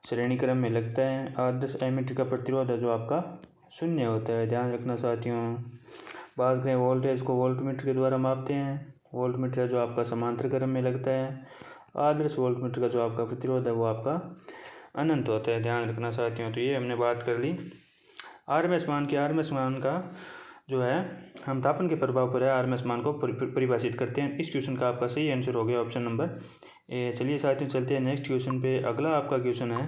श्रेणी क्रम में लगता है। आदर्श एमीटर का प्रतिरोध है जो आपका 0 होता है। ध्यान रखना साथियों, बात करें वोल्टेज को, वोल्टमीटर के द्वारा मापते हैं। वोल्टमीटर है जो आपका समांतर क्रम में लगता है। आदर्श वोल्टमीटर का जो आपका प्रतिरोध है वो आपका अनंत होता है। ध्यान रखना साथियों, तो ये हमने बात कर ली आरएमएस मान की। आरएमएस मान का जो है हम तापमान के प्रभाव पर है आरएमएस मान को परिभाषित करते हैं। इस क्वेश्चन का आपका सही आंसर हो गया ऑप्शन नंबर ए। चलिए साथियों चलते हैं नेक्स्ट क्वेश्चन पे। अगला आपका क्वेश्चन है,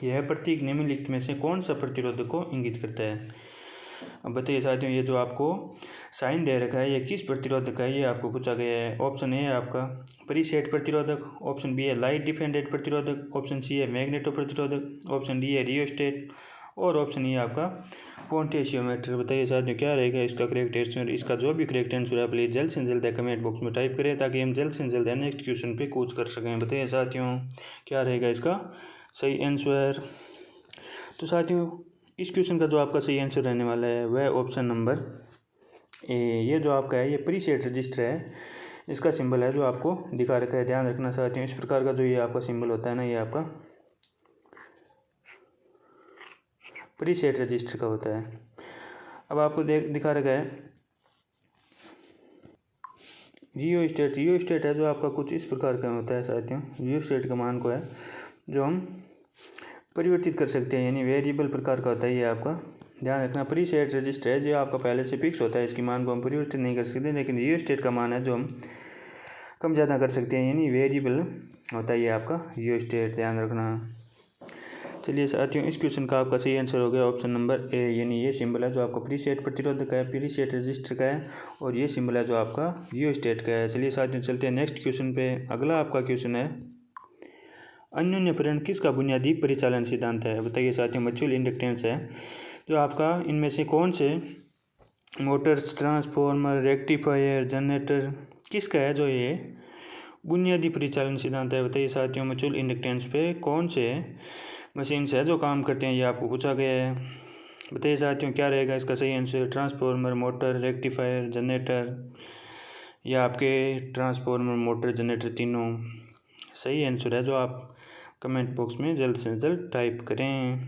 यह प्रतीक निम्नलिखित में से कौन सा प्रतिरोधक को इंगित करता है। अब बताइए साथियों, ये जो आपको साइन दे रखा है ये किस प्रतिरोधक का है, ये आपको पूछा गया है। ऑप्शन ए है आपका प्रीसेट प्रतिरोधक, ऑप्शन बी है लाइट डिपेंडेंट प्रतिरोधक, ऑप्शन सी है मैग्नेटो प्रतिरोधक, ऑप्शन डी है रियोस्टेट, और ऑप्शन ई है आपका पोटेंशियोमीटर। बताइए साथियों क्या रहेगा इसका करेक्ट आंसर। इसका जो भी करेक्ट आंसर है प्लीज़ जल्द से जल्द कमेंट बॉक्स में टाइप करें ताकि हम जल्द से जल्द नेक्स्ट क्वेश्चन पे कूच कर सकें। बताइए साथियों क्या रहेगा इसका सही आंसर। तो साथियों इस क्वेश्चन का जो आपका सही आंसर रहने वाला है वह ऑप्शन नंबर ए। ये जो आपका है ये प्रीसेट रजिस्टर है, इसका सिंबल है जो आपको दिखा रखा है। ध्यान रखना साथियों, इस प्रकार का जो ये आपका सिंबल होता है ना, ये आपका प्रीसेट रजिस्टर का होता है। अब आपको दिखा रखा है रियोस्टेट। रियोस्टेट है जो आपका कुछ इस प्रकार का होता है साथियों। रियोस्टेट का मान को है जो हम परिवर्तित कर सकते हैं, यानी वेरिएबल प्रकार का होता है ये आपका। ध्यान रखना प्रीसेट रजिस्टर है जो आपका पहले से फिक्स होता है, इसकी मान को हम परिवर्तित नहीं कर सकते। लेकिन रियोस्टेट का मान है जो हम कम ज़्यादा कर सकते हैं, यानी वेरिएबल होता है ये आपका रियोस्टेट। ध्यान रखना। चलिए साथियों इस क्वेश्चन का आपका सही आंसर हो गया ऑप्शन नंबर ए, यानी ये सिंबल है जो आपका प्रीसेट प्रतिरोधक का है, प्रीसेट रजिस्टर का है, और ये सिंबल है जो आपका रियोस्टेट का है। चलिए साथियों चलते हैं नेक्स्ट क्वेश्चन पे। अगला आपका क्वेश्चन है, अन्योन्य प्रेरण किसका बुनियादी परिचालन सिद्धांत है। बताइए साथियों, म्यूचुअल इंडक्टेंस है जो आपका इनमें से कौन से मोटर्स, ट्रांसफॉर्मर, रेक्टिफायर, जनरेटर किसका है जो ये बुनियादी परिचालन सिद्धांत है। बताइए साथियों म्यूचुअल इंडक्टेंस पे कौन से मशीन से है जो काम करते हैं, ये आपको पूछा गया है। बताइए साथियों क्या रहेगा इसका सही answer. Transformer, motor, rectifier, generator, या आपके ट्रांसफॉर्मर, मोटर, जनरेटर तीनों सही आंसर है जो आप कमेंट बॉक्स में जल्द से जल्द टाइप करें।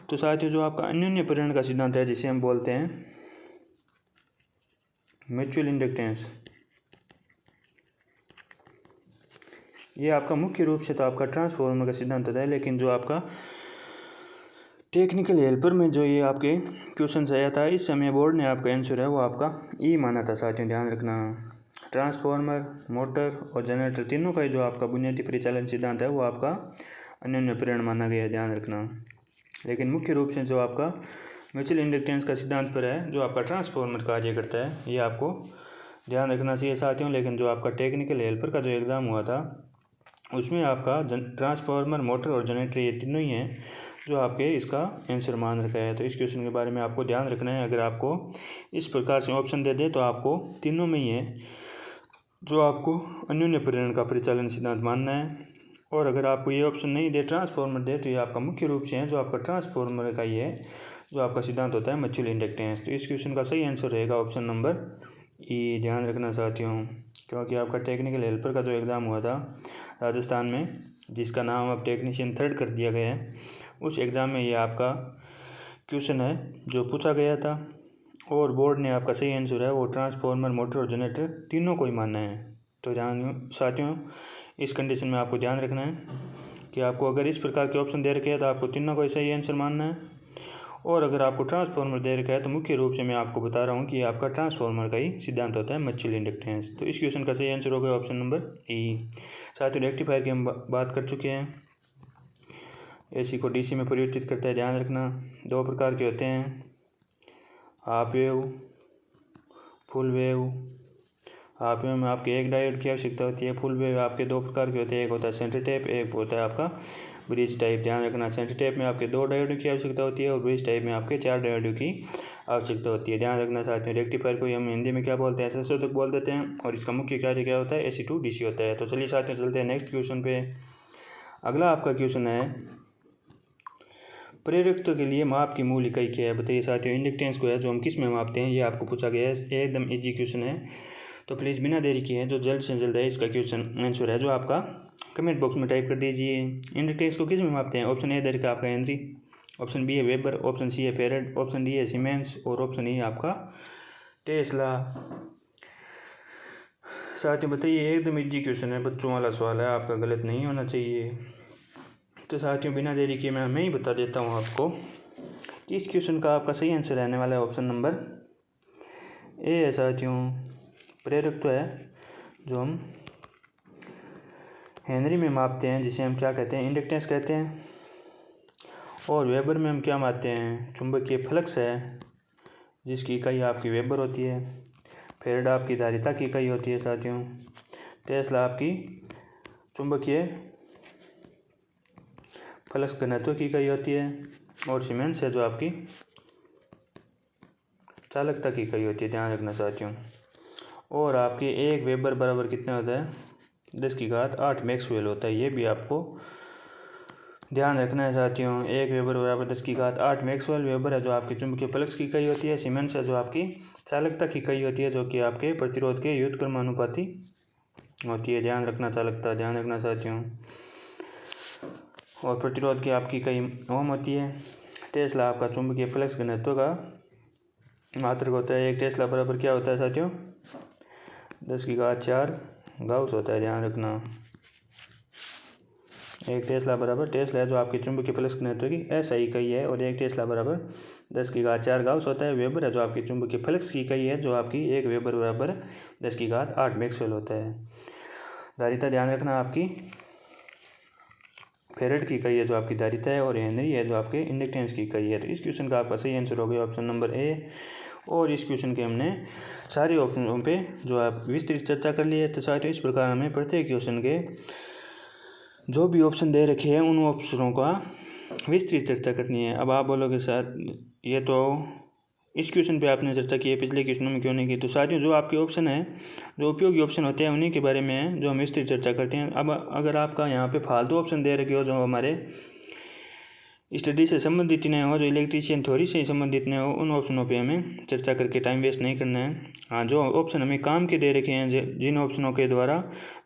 तो साथियों जो आपका अन्योन्य प्रेरण का सिद्धांत है जिसे हम बोलते हैं म्यूचुअल इंडक्टेंस, ये आपका मुख्य रूप से तो आपका ट्रांसफॉर्मर का सिद्धांत होता है, लेकिन जो आपका टेक्निकल हेल्पर में जो ये आपके क्वेश्चन आया था, इस समय बोर्ड ने आपका आंसर है वो आपका ई माना था। साथियों ध्यान रखना, ट्रांसफॉर्मर, मोटर और जनरेटर तीनों का जो आपका बुनियादी परिचालन सिद्धांत है वो आपका अन्योन्य प्रेरण माना गया है, ध्यान रखना। लेकिन मुख्य रूप से जो आपका म्यूचुअल इंडक्टेंस का सिद्धांत पर है जो आपका ट्रांसफॉर्मर कार्य करता है, ये आपको ध्यान रखना चाहिए साथियों। लेकिन जो आपका टेक्निकल हेल्पर का जो एग्ज़ाम हुआ था उसमें आपका ट्रांसफार्मर, मोटर और जनरेटर ये तीनों ही हैं जो आपके इसका आंसर मान रखा है। तो इस क्वेश्चन के बारे में आपको ध्यान रखना है। अगर आपको इस प्रकार से ऑप्शन दे दे तो आपको तीनों में ही है जो आपको अन्योन्य प्रेरण का परिचालन सिद्धांत मानना है, और अगर आपको ये ऑप्शन नहीं दे, ट्रांसफॉर्मर दे, तो ये आपका मुख्य रूप से है जो आपका ट्रांसफॉर्मर का ही है जो आपका सिद्धांत होता है म्यूचुअल इंडक्टेंस। तो इस क्वेश्चन का सही आंसर रहेगा ऑप्शन नंबर ई, ध्यान रखना साथियों। क्योंकि आपका टेक्निकल हेल्पर का जो एग्ज़ाम हुआ था राजस्थान में, जिसका नाम अब टेक्नीशियन 3 कर दिया गया है, उस एग्ज़ाम में ये आपका क्वेश्चन है जो पूछा गया था, और बोर्ड ने आपका सही आंसर है वो ट्रांसफॉर्मर, मोटर और जनरेटर तीनों को ही मानना है। तो ध्यान साथियों, इस कंडीशन में आपको ध्यान रखना है कि आपको अगर इस प्रकार के ऑप्शन दे रखे हैं तो आपको तीनों को सही आंसर मानना है, और अगर आपको ट्रांसफॉर्मर दे रखा है तो मुख्य रूप से मैं आपको बता रहा हूँ कि आपका ट्रांसफॉर्मर का ही सिद्धांत होता है म्यूचुअल इंडक्टेंस। तो इस क्वेश्चन का सही आंसर होगा ऑप्शन नंबर ई। साथियों रेक्टिफायर की हम बात कर चुके हैं। एसी को डीसी में परिवर्तित करता है, ध्यान रखना। 2 प्रकार के होते हैं, half wave, full wave. Half wave में आपके एक डायोड की आवश्यकता होती है। फुल वेव आपके 2 प्रकार के होते हैं, एक होता है सेंटर टैप, एक होता है आपका ब्रिज टाइप, ध्यान रखना। सेंटर टैप में आपके 2 डायोडों की आवश्यकता होती है और ब्रिज टाइप में आपके 4 डायोडों की आवश्यकता होती है, ध्यान रखना साथियों। रेक्टिफायर को हम हिंदी में क्या बोलते हैं, संशोधक बोल देते हैं, और इसका मुख्य कार्य क्या होता है, एसी टू डीसी होता है। तो चलिए साथियों चलते हैं नेक्स्ट क्वेश्चन पे। अगला आपका क्वेश्चन है, प्रेरकत्व के लिए माप की मूल इकाई क्या है। बताइए साथियों, इंडक्टेंस को है जो हम किस में मापते हैं, ये आपको पूछा गया है। एकदम इजी क्वेश्चन है, तो प्लीज़ बिना देरी किए जो जल्द से जल्द है इसका क्वेश्चन आंसर है जो आपका कमेंट बॉक्स में टाइप कर दीजिए। इंडक्टेंस को किस में मापते हैं। ऑप्शन ए दे रखा आपका हेनरी, ऑप्शन बी है वेबर, ऑप्शन सी है फेरेड, ऑप्शन डी है सीमेंस, और ऑप्शन ई है आपका टेस्ला। साथियों बताइए, एकदम इजी क्वेश्चन है, बच्चों वाला सवाल है, आपका गलत नहीं होना चाहिए। तो साथियों बिना देरी किए मैं ही बता देता हूँ आपको कि इस क्वेश्चन का आपका सही आंसर रहने वाला है ऑप्शन नंबर ए है साथियों। प्रेरकत्व है जो हम हेनरी में मापते हैं, जिसे हम क्या कहते हैं, इंडक्टेंस कहते हैं, और वेबर में हम क्या मापते हैं, चुंबकीय फ्लक्स है जिसकी इकाई आपकी वेबर होती है। फेरेड आपकी धारिता की इकाई होती है साथियों। टेस्ला आपकी चुंबकीय फ्लक्स घनत्व की इकाई होती है, और सीमेंस है जो आपकी चालकता की इकाई होती है, ध्यान रखना साथियों। और आपके 1 वेबर बराबर कितना होता है, 10⁸ मैक्सवेल होता है, ये भी आपको ध्यान रखना है साथियों। 1 वेबर बराबर 10⁸ मैक्सवेल वेबर है जो आपकी चुंबकीय फ्लक्स की इकाई होती है। सीमेंस है जो आपकी चालकता की इकाई होती है, जो कि आपके प्रतिरोध के व्युत्क्रमानुपाती होती है, ध्यान रखना। चालकता ध्यान रखना साथियों, और प्रतिरोध की आपकी इकाई ओम होती है। टेस्ला आपका चुंबकीय फ्लक्स घनत्व का मात्रक होता है। 1 टेस्ला बराबर क्या होता है साथियों, 10⁴ गाउस होता है, ध्यान रखना। 1 टेस्ला बराबर, टेस्ला है जो आपके चुंबकीय फ्लक्स घनत्व की एसआई इकाई है, और 1 टेस्ला बराबर 10⁴ गाउस होता है। वेबर है जो आपकी चुंबकीय फ्लक्स की इकाई है, जो आपकी 1 वेबर बराबर 10⁸ मैक्सवेल होता है। धारिता ध्यान रखना आपकी फेरेड की इकाई है जो आपकी धारिता है, और हेनरी है जो आपके इंडक्टेंस की इकाई है। तो इस क्वेश्चन का आपका सही आंसर हो गया ऑप्शन नंबर ए। और इस क्वेश्चन के हमने सारे ऑप्शनों पे जो आप विस्तृत चर्चा कर ली है। तो साथियों इस प्रकार हमें प्रत्येक क्वेश्चन के जो भी ऑप्शन दे रखे हैं उन ऑप्शनों का विस्तृत चर्चा करनी है। अब आप बोलोगे सर ये तो इस क्वेश्चन पे आपने चर्चा की है, पिछले क्वेश्चनों में क्यों नहीं की। तो साथियों जो आपके ऑप्शन है, जो उपयोगी ऑप्शन होते हैं, उन्हीं के बारे में है जो हम विस्तृत चर्चा करते हैं। अब अगर आपका यहाँ पे फालतू ऑप्शन दे रखे हो जो हमारे स्टडी से संबंधित नहीं हो, जो इलेक्ट्रीशियन थ्योरी से संबंधित नहीं हो, उन ऑप्शनों पे हमें चर्चा करके टाइम वेस्ट नहीं करना है। हाँ, जो ऑप्शन हमें काम के दे रखे हैं, जिन ऑप्शनों के द्वारा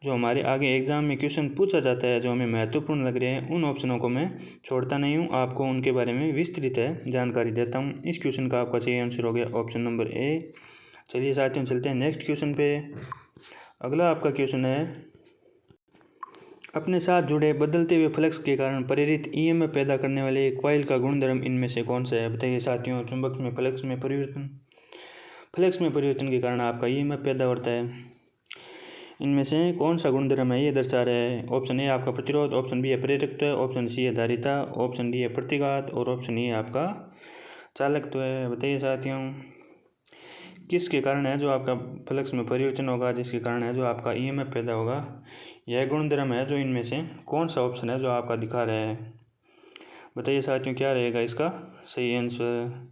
जो हमारे आगे एग्जाम में क्वेश्चन पूछा जाता है, जो हमें महत्वपूर्ण लग रहे हैं, उन ऑप्शनों को मैं छोड़ता नहीं हूँ, आपको उनके बारे में विस्तृत है जानकारी देता हूँ। इस क्वेश्चन का आपका सही आंसर हो गया ऑप्शन नंबर ए। चलिए साथियों चलते हैं नेक्स्ट क्वेश्चन पे। अगला आपका क्वेश्चन है, अपने साथ जुड़े बदलते हुए फ्लक्स के कारण प्रेरित ईएमएफ पैदा करने वाले एक कॉइल का गुणधर्म इनमें से कौन सा है? बताइए साथियों। चुंबक में फ्लक्स में परिवर्तन के कारण आपका ईएमएफ पैदा होता है। इनमें से कौन सा गुणधर्म है ये दर्शा रहा है? ऑप्शन ए आपका प्रतिरोध, ऑप्शन बी है प्रेरकत्व, ऑप्शन सी है धारिता, ऑप्शन डी है प्रतिघात और ऑप्शन ई है आपका चालकत्व है। बताइए साथियों किसके कारण है जो आपका फ्लक्स में परिवर्तन होगा, जिसके कारण है जो आपका ईएमएफ पैदा होगा? यह गुणधर्म है जो इनमें से कौन सा ऑप्शन है जो आपका दिखा रहा है? बताइए साथियों क्या रहेगा इसका सही आंसर।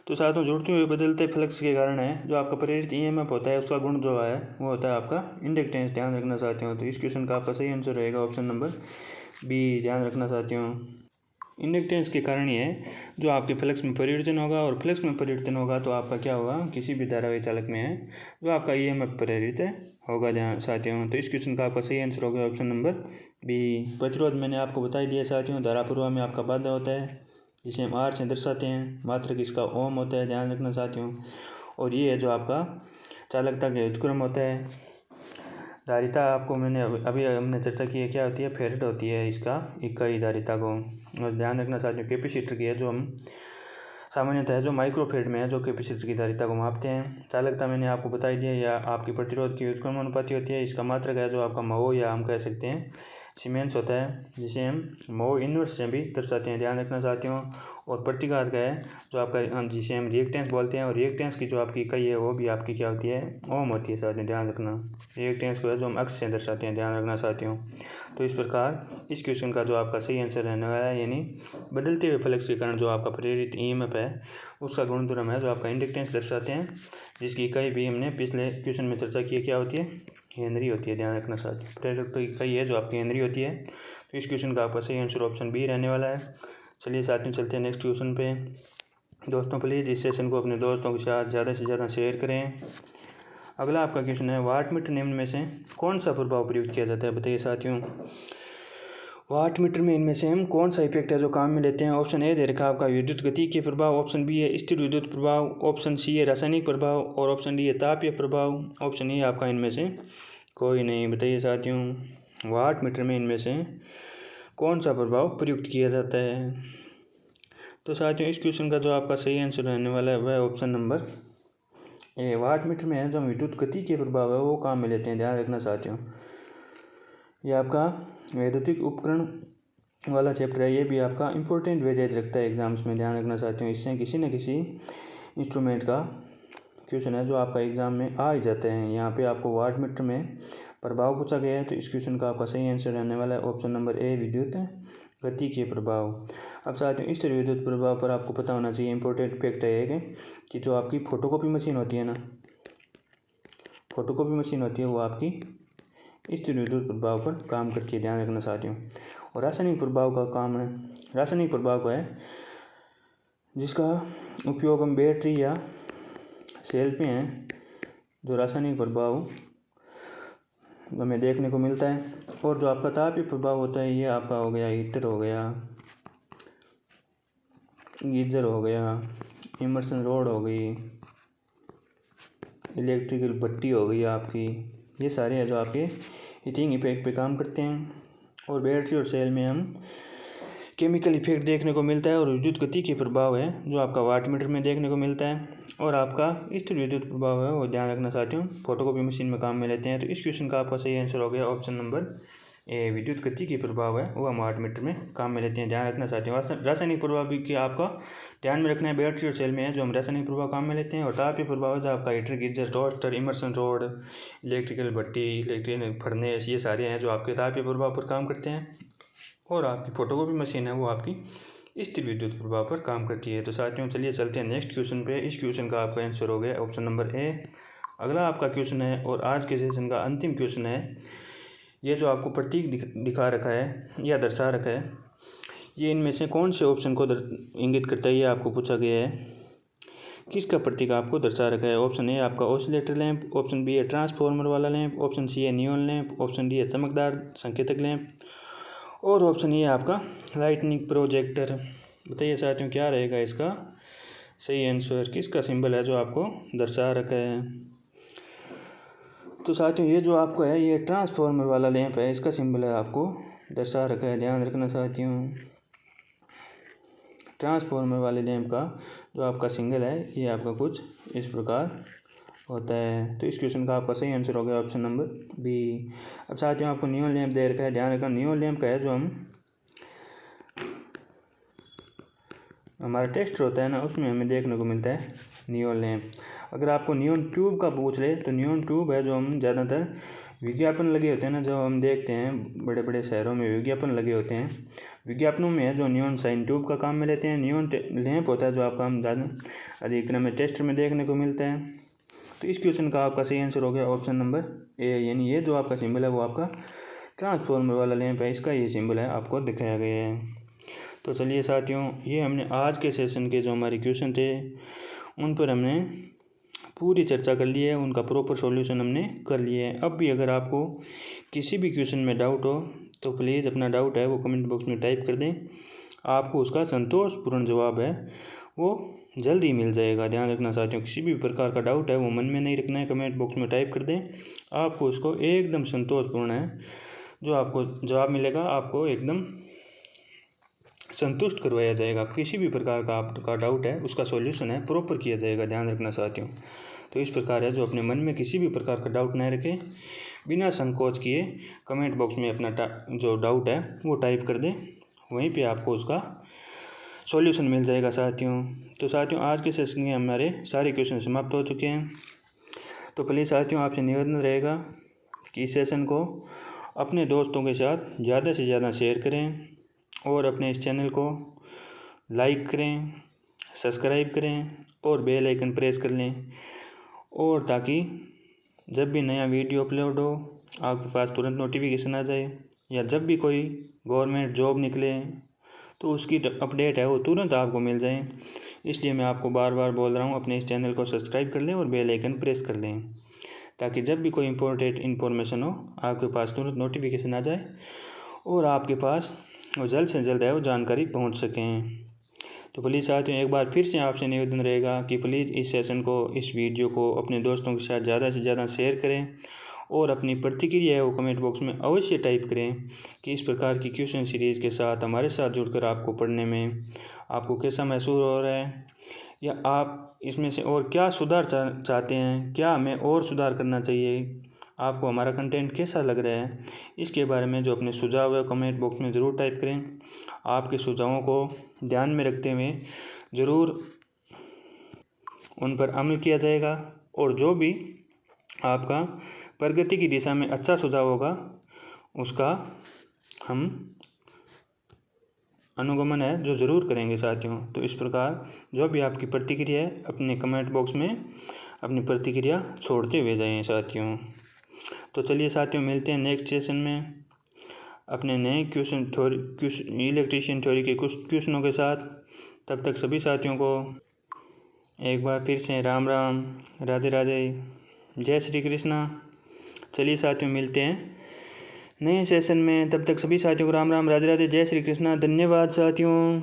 तो साथियों जुड़ते हुए बदलते फ्लक्स के कारण है जो आपका प्रेरित ईएमएफ होता है, उसका गुण जो है वो होता है आपका इंडक्टेंस। ध्यान रखना साथियों। तो इस क्वेश्चन का आपका सही आंसर रहेगा ऑप्शन नंबर बी। ध्यान रखना साथियों इंडक्टेंस के कारण ही है जो आपके फ्लक्स में परिवर्तन होगा, और फ्लक्स में परिवर्तन होगा तो आपका क्या होगा, किसी भी धारावाही चालक में है जो आपका ईएमएफ प्रेरित होगा जहाँ साथियों। तो इस क्वेश्चन का आपका सही आंसर होगा ऑप्शन नंबर बी। प्रतिरोध मैंने आपको बता दिया साथियों, धारा प्रवाह में आपका बाधा होता है जिसे हम आर से दर्शाते हैं, मात्रक इसका ओम होता है। ध्यान रखना साथियों। और ये है जो आपका चालकता के व्युत्क्रम होता है। धारिता आपको मैंने अभी हमने चर्चा की है क्या होती है, फेरेड होती है इसका इकाई धारिता को। और ध्यान रखना साथियों कैपेसिटर की है जो हम सामान्यतः जो माइक्रोफेड में है जो कैपेसिटर की धारिता को मापते हैं। चालकता मैंने आपको बता दिया या आपकी प्रतिरोध की व्युत्क्रमानुपाती होती है। इसका मात्रक है जो आपका महो या हम कह सकते हैं सीमेंस होता है, जिसे हम महो इनवर्स से भी दर्शाते हैं। ध्यान रखना साथियों। और प्रतिघात का है जो आपका जिसे हम रिएक्टेंस बोलते हैं, और रिएक्टेंस की जो आपकी इकाई है वो भी आपकी क्या होती है, ओम होती है साथियों। ध्यान रखना रिएक्टेंस को है जो हम अक्स से दर्शाते हैं। ध्यान रखना साथियों। तो इस प्रकार इस क्वेश्चन का जो आपका सही आंसर रहने वाला है, यानी बदलते हुए फ्लक्स के कारण जो आपका प्रेरित ईएमएफ है उसका गुणधर्म है जो आपका इंडक्टेंस दर्शाते हैं, जिसकी इकाई भी हमने पिछले क्वेश्चन में चर्चा की है क्या होती है, हेनरी होती है। ध्यान रखना साथियों प्रेरक की इकाई है जो आपकी हेनरी होती है। तो इस क्वेश्चन का आपका सही आंसर ऑप्शन बी रहने वाला है। चलिए साथियों चलते हैं नेक्स्ट क्वेश्चन पे। दोस्तों प्लीज़ इस सेशन को अपने दोस्तों के साथ ज़्यादा से ज़्यादा शेयर करें। अगला आपका क्वेश्चन है, वाटमीटर निम्न में से कौन सा प्रभाव प्रयुक्त किया जाता है? बताइए साथियों वाटमीटर में इनमें से हम कौन सा इफेक्ट है जो काम में लेते हैं? ऑप्शन ए दे रखा आपका विद्युत गति के प्रभाव, ऑप्शन बी है स्थिर विद्युत प्रभाव, ऑप्शन सी है रासायनिक प्रभाव और ऑप्शन डी है तापीय प्रभाव। ऑप्शन ए आपका इनमें से कोई नहीं। बताइए साथियों वाटमीटर में इनमें से कौन सा प्रभाव प्रयुक्त किया जाता है? तो साथियों इस क्वेश्चन का जो आपका सही आंसर रहने वाला है वह ऑप्शन नंबर ए। वाटमीटर में है जो विद्युत गति के प्रभाव है वो काम में लेते हैं। ध्यान रखना साथियों ये आपका वैद्युतिक उपकरण वाला चैप्टर है, ये भी आपका इंपॉर्टेंट वेटेज रखता है एग्जाम्स में। ध्यान रखना साथियों इससे किसी न किसी इंस्ट्रूमेंट का क्वेश्चन है जो आपका एग्जाम में आ ही जाते हैं। यहाँ पे आपको वाटमीटर में प्रभाव पूछा गया है, तो इस क्वेश्चन का आपका सही आंसर रहने वाला है ऑप्शन नंबर ए विद्युत गति के प्रभाव। अब साथियों स्थिर विद्युत प्रभाव पर आपको पता होना चाहिए इंपॉर्टेंट फैक्ट है कि जो आपकी फोटोकॉपी मशीन होती है ना, फोटोकॉपी मशीन होती है वो आपकी स्थिर विद्युत प्रभाव पर काम करती है। ध्यान रखना साथियों। और रासायनिक प्रभाव का काम है, रासायनिक प्रभाव का है जिसका उपयोग हम बैटरी या सेल पे हैं, जो रासायनिक प्रभाव हमें देखने को मिलता है। और जो आपका तापीय प्रभाव होता है ये आपका हो गया हीटर हो गया, गीजर हो गया, इमर्शन रॉड हो गई, इलेक्ट्रिकल भट्टी हो गई आपकी, ये सारे हैं जो आपके हीटिंग इफेक्ट पे काम करते हैं। और बैटरी और सेल में हम केमिकल इफेक्ट देखने को मिलता है। और विद्युत गति के प्रभाव है जो आपका वाटमीटर में देखने को मिलता है। और आपका स्थिर विद्युत प्रभाव है वो ध्यान रखना साथियों फोटोकॉपी मशीन में काम में लेते हैं। तो इस क्वेश्चन का आपका सही आंसर हो गया ऑप्शन नंबर ए विद्युत गति के प्रभाव है वो हम वाटमीटर में काम में लेते हैं। ध्यान रखना साथियों रासायनिक प्रभाव भी कि आपका ध्यान में रखना है, बैटरी और सेल में है जो हम रासायनिक प्रभाव काम में लेते हैं। और तापीय प्रभाव है जो आपका heater geyser toaster immersion rod electrical भट्टी इलेक्ट्रिकल फर्नेस ये सारे हैं जो आपके तापीय प्रभाव पर काम करते हैं। और आपकी फोटोकॉपी मशीन है वो आपकी स्थिर विद्युत प्रभाव पर काम करती है। तो साथियों चलिए चलते हैं नेक्स्ट क्वेश्चन पे। इस क्वेश्चन का आपका आंसर हो गया ऑप्शन नंबर ए। अगला आपका क्वेश्चन है और आज के सेशन का अंतिम क्वेश्चन है। ये जो आपको प्रतीक दिखा रखा है या दर्शा रखा है ये इनमें से कौन से ऑप्शन को इंगित करता है, ये आपको पूछा गया है। किसका प्रतीक आपको दर्शा रखा है? ऑप्शन ए आपका ऑसिलेटर लैंप, ऑप्शन बी है ट्रांसफार्मर वाला लैंप, ऑप्शन सी है नियॉन लैंप, ऑप्शन डी है चमकदार संकेतक लैंप और ऑप्शन ए आपका लाइटनिंग प्रोजेक्टर। बताइए साथियों क्या रहेगा इसका सही आंसर किसका सिंबल है जो आपको दर्शा रखा है। तो साथियों ये जो आपको है ये ट्रांसफार्मर वाला लैंप है, इसका सिंबल है आपको दर्शा रखा है, ध्यान रखना साथियों। ट्रांसफार्मर वाले लैंप का जो आपका सिंबल है ये आपका कुछ इस प्रकार होता है। तो इस क्वेश्चन का आपका सही आंसर हो गया ऑप्शन नंबर बी। अब साथियों आपको नियॉन लैंप दे रखा है, ध्यान रखना नियॉन लैंप का है जो हमारा टेस्ट होता है ना उसमें हमें देखने को मिलता है नियॉन लैंप। अगर आपको नियॉन ट्यूब का पूछ ले तो नियॉन ट्यूब है जो हम ज़्यादातर विज्ञापन लगे होते हैं ना, जो हम देखते हैं बड़े बड़े शहरों में विज्ञापन लगे होते हैं, विज्ञापनों में है जो नियॉन साइन ट्यूब का काम में लेते हैं। नियॉन लैंप होता है जो आपका हम ज़्यादा अधिकतर में टेस्ट में देखने को मिलता है। तो इस क्वेश्चन का आपका सही आंसर हो गया ऑप्शन नंबर ए, यानी ये जो आपका सिंबल है वो आपका ट्रांसफार्मर वाला लैंप है, इसका ये सिंबल है आपको दिखाया गया है। तो चलिए साथियों ये हमने आज के सेशन के जो हमारे क्वेश्चन थे उन पर हमने पूरी चर्चा कर ली है, उनका प्रॉपर सॉल्यूशन हमने कर लिया है। अब भी अगर आपको किसी भी क्वेश्चन में डाउट हो तो प्लीज़ अपना डाउट है वो कमेंट बॉक्स में टाइप कर दें, आपको उसका संतोषपूर्ण जवाब है वो जल्दी मिल जाएगा। ध्यान रखना साथियों किसी भी प्रकार का डाउट है वो मन में नहीं रखना है, कमेंट बॉक्स में टाइप कर दें, आपको उसको एकदम संतोषपूर्ण है जो आपको जवाब मिलेगा आपको एकदम संतुष्ट करवाया जाएगा। किसी भी प्रकार का आपका डाउट है उसका सॉल्यूशन है प्रॉपर किया जाएगा। ध्यान रखना साथियों तो इस प्रकार है जो अपने मन में किसी भी प्रकार का डाउट नहीं रखें, बिना संकोच किए कमेंट बॉक्स में अपना जो डाउट है वो टाइप कर दें, वहीं पे आपको उसका सॉल्यूशन मिल जाएगा साथियों। तो साथियों आज के सेशन में हमारे सारे क्वेश्चन समाप्त हो चुके हैं। तो प्लीज़ साथियों आपसे निवेदन रहेगा कि इस सेशन को अपने दोस्तों के साथ ज़्यादा से ज़्यादा शेयर करें और अपने इस चैनल को लाइक करें, सब्सक्राइब करें और बेल आइकन प्रेस कर लें, और ताकि जब भी नया वीडियो अपलोड हो आपके पास तुरंत नोटिफिकेशन आ जाए, या जब भी कोई गवर्नमेंट जॉब निकले तो उसकी अपडेट है वो तुरंत आपको मिल जाए। इसलिए मैं आपको बार बार बोल रहा हूँ अपने इस चैनल को सब्सक्राइब कर लें और बेल आइकन प्रेस कर लें, ताकि जब भी कोई इम्पोर्टेंट इन्फॉर्मेशन हो आपके पास तुरंत नोटिफिकेशन आ जाए और आपके पास वो जल्द से जल्द है वो जानकारी पहुँच सकें। तो प्लीज़ साथियों एक बार फिर से आपसे निवेदन रहेगा कि प्लीज़ इस सेशन को इस वीडियो को अपने दोस्तों के साथ ज़्यादा से ज़्यादा शेयर करें और अपनी प्रतिक्रिया है वो कमेंट बॉक्स में अवश्य टाइप करें कि इस प्रकार की क्वेश्चन सीरीज़ के साथ हमारे साथ जुड़कर आपको पढ़ने में आपको कैसा महसूस हो रहा है, या आप इसमें से और क्या सुधार चाहते हैं, क्या हमें और सुधार करना चाहिए, आपको हमारा कंटेंट कैसा लग रहा है, इसके बारे में जो अपने सुझाव है कमेंट बॉक्स में ज़रूर टाइप करें। आपके सुझावों को ध्यान में रखते हुए ज़रूर उन पर अमल किया जाएगा, और जो भी आपका प्रगति की दिशा में अच्छा सुझाव होगा उसका हम अनुगमन है जो ज़रूर करेंगे साथियों। तो इस प्रकार जो भी आपकी प्रतिक्रिया है अपने कमेंट बॉक्स में अपनी प्रतिक्रिया छोड़ते हुए जाएं साथियों। तो चलिए साथियों मिलते हैं नेक्स्ट सेशन में अपने नए इलेक्ट्रीशियन थ्योरी के कुछ क्वेश्चनों के साथ। तब तक सभी साथियों को एक बार फिर से राम राम, राधे राधे, जय श्री कृष्णा। चलिए साथियों मिलते हैं नए सेशन में, तब तक सभी साथियों को राम राम, राधे राधे, जय श्री कृष्णा। धन्यवाद साथियों।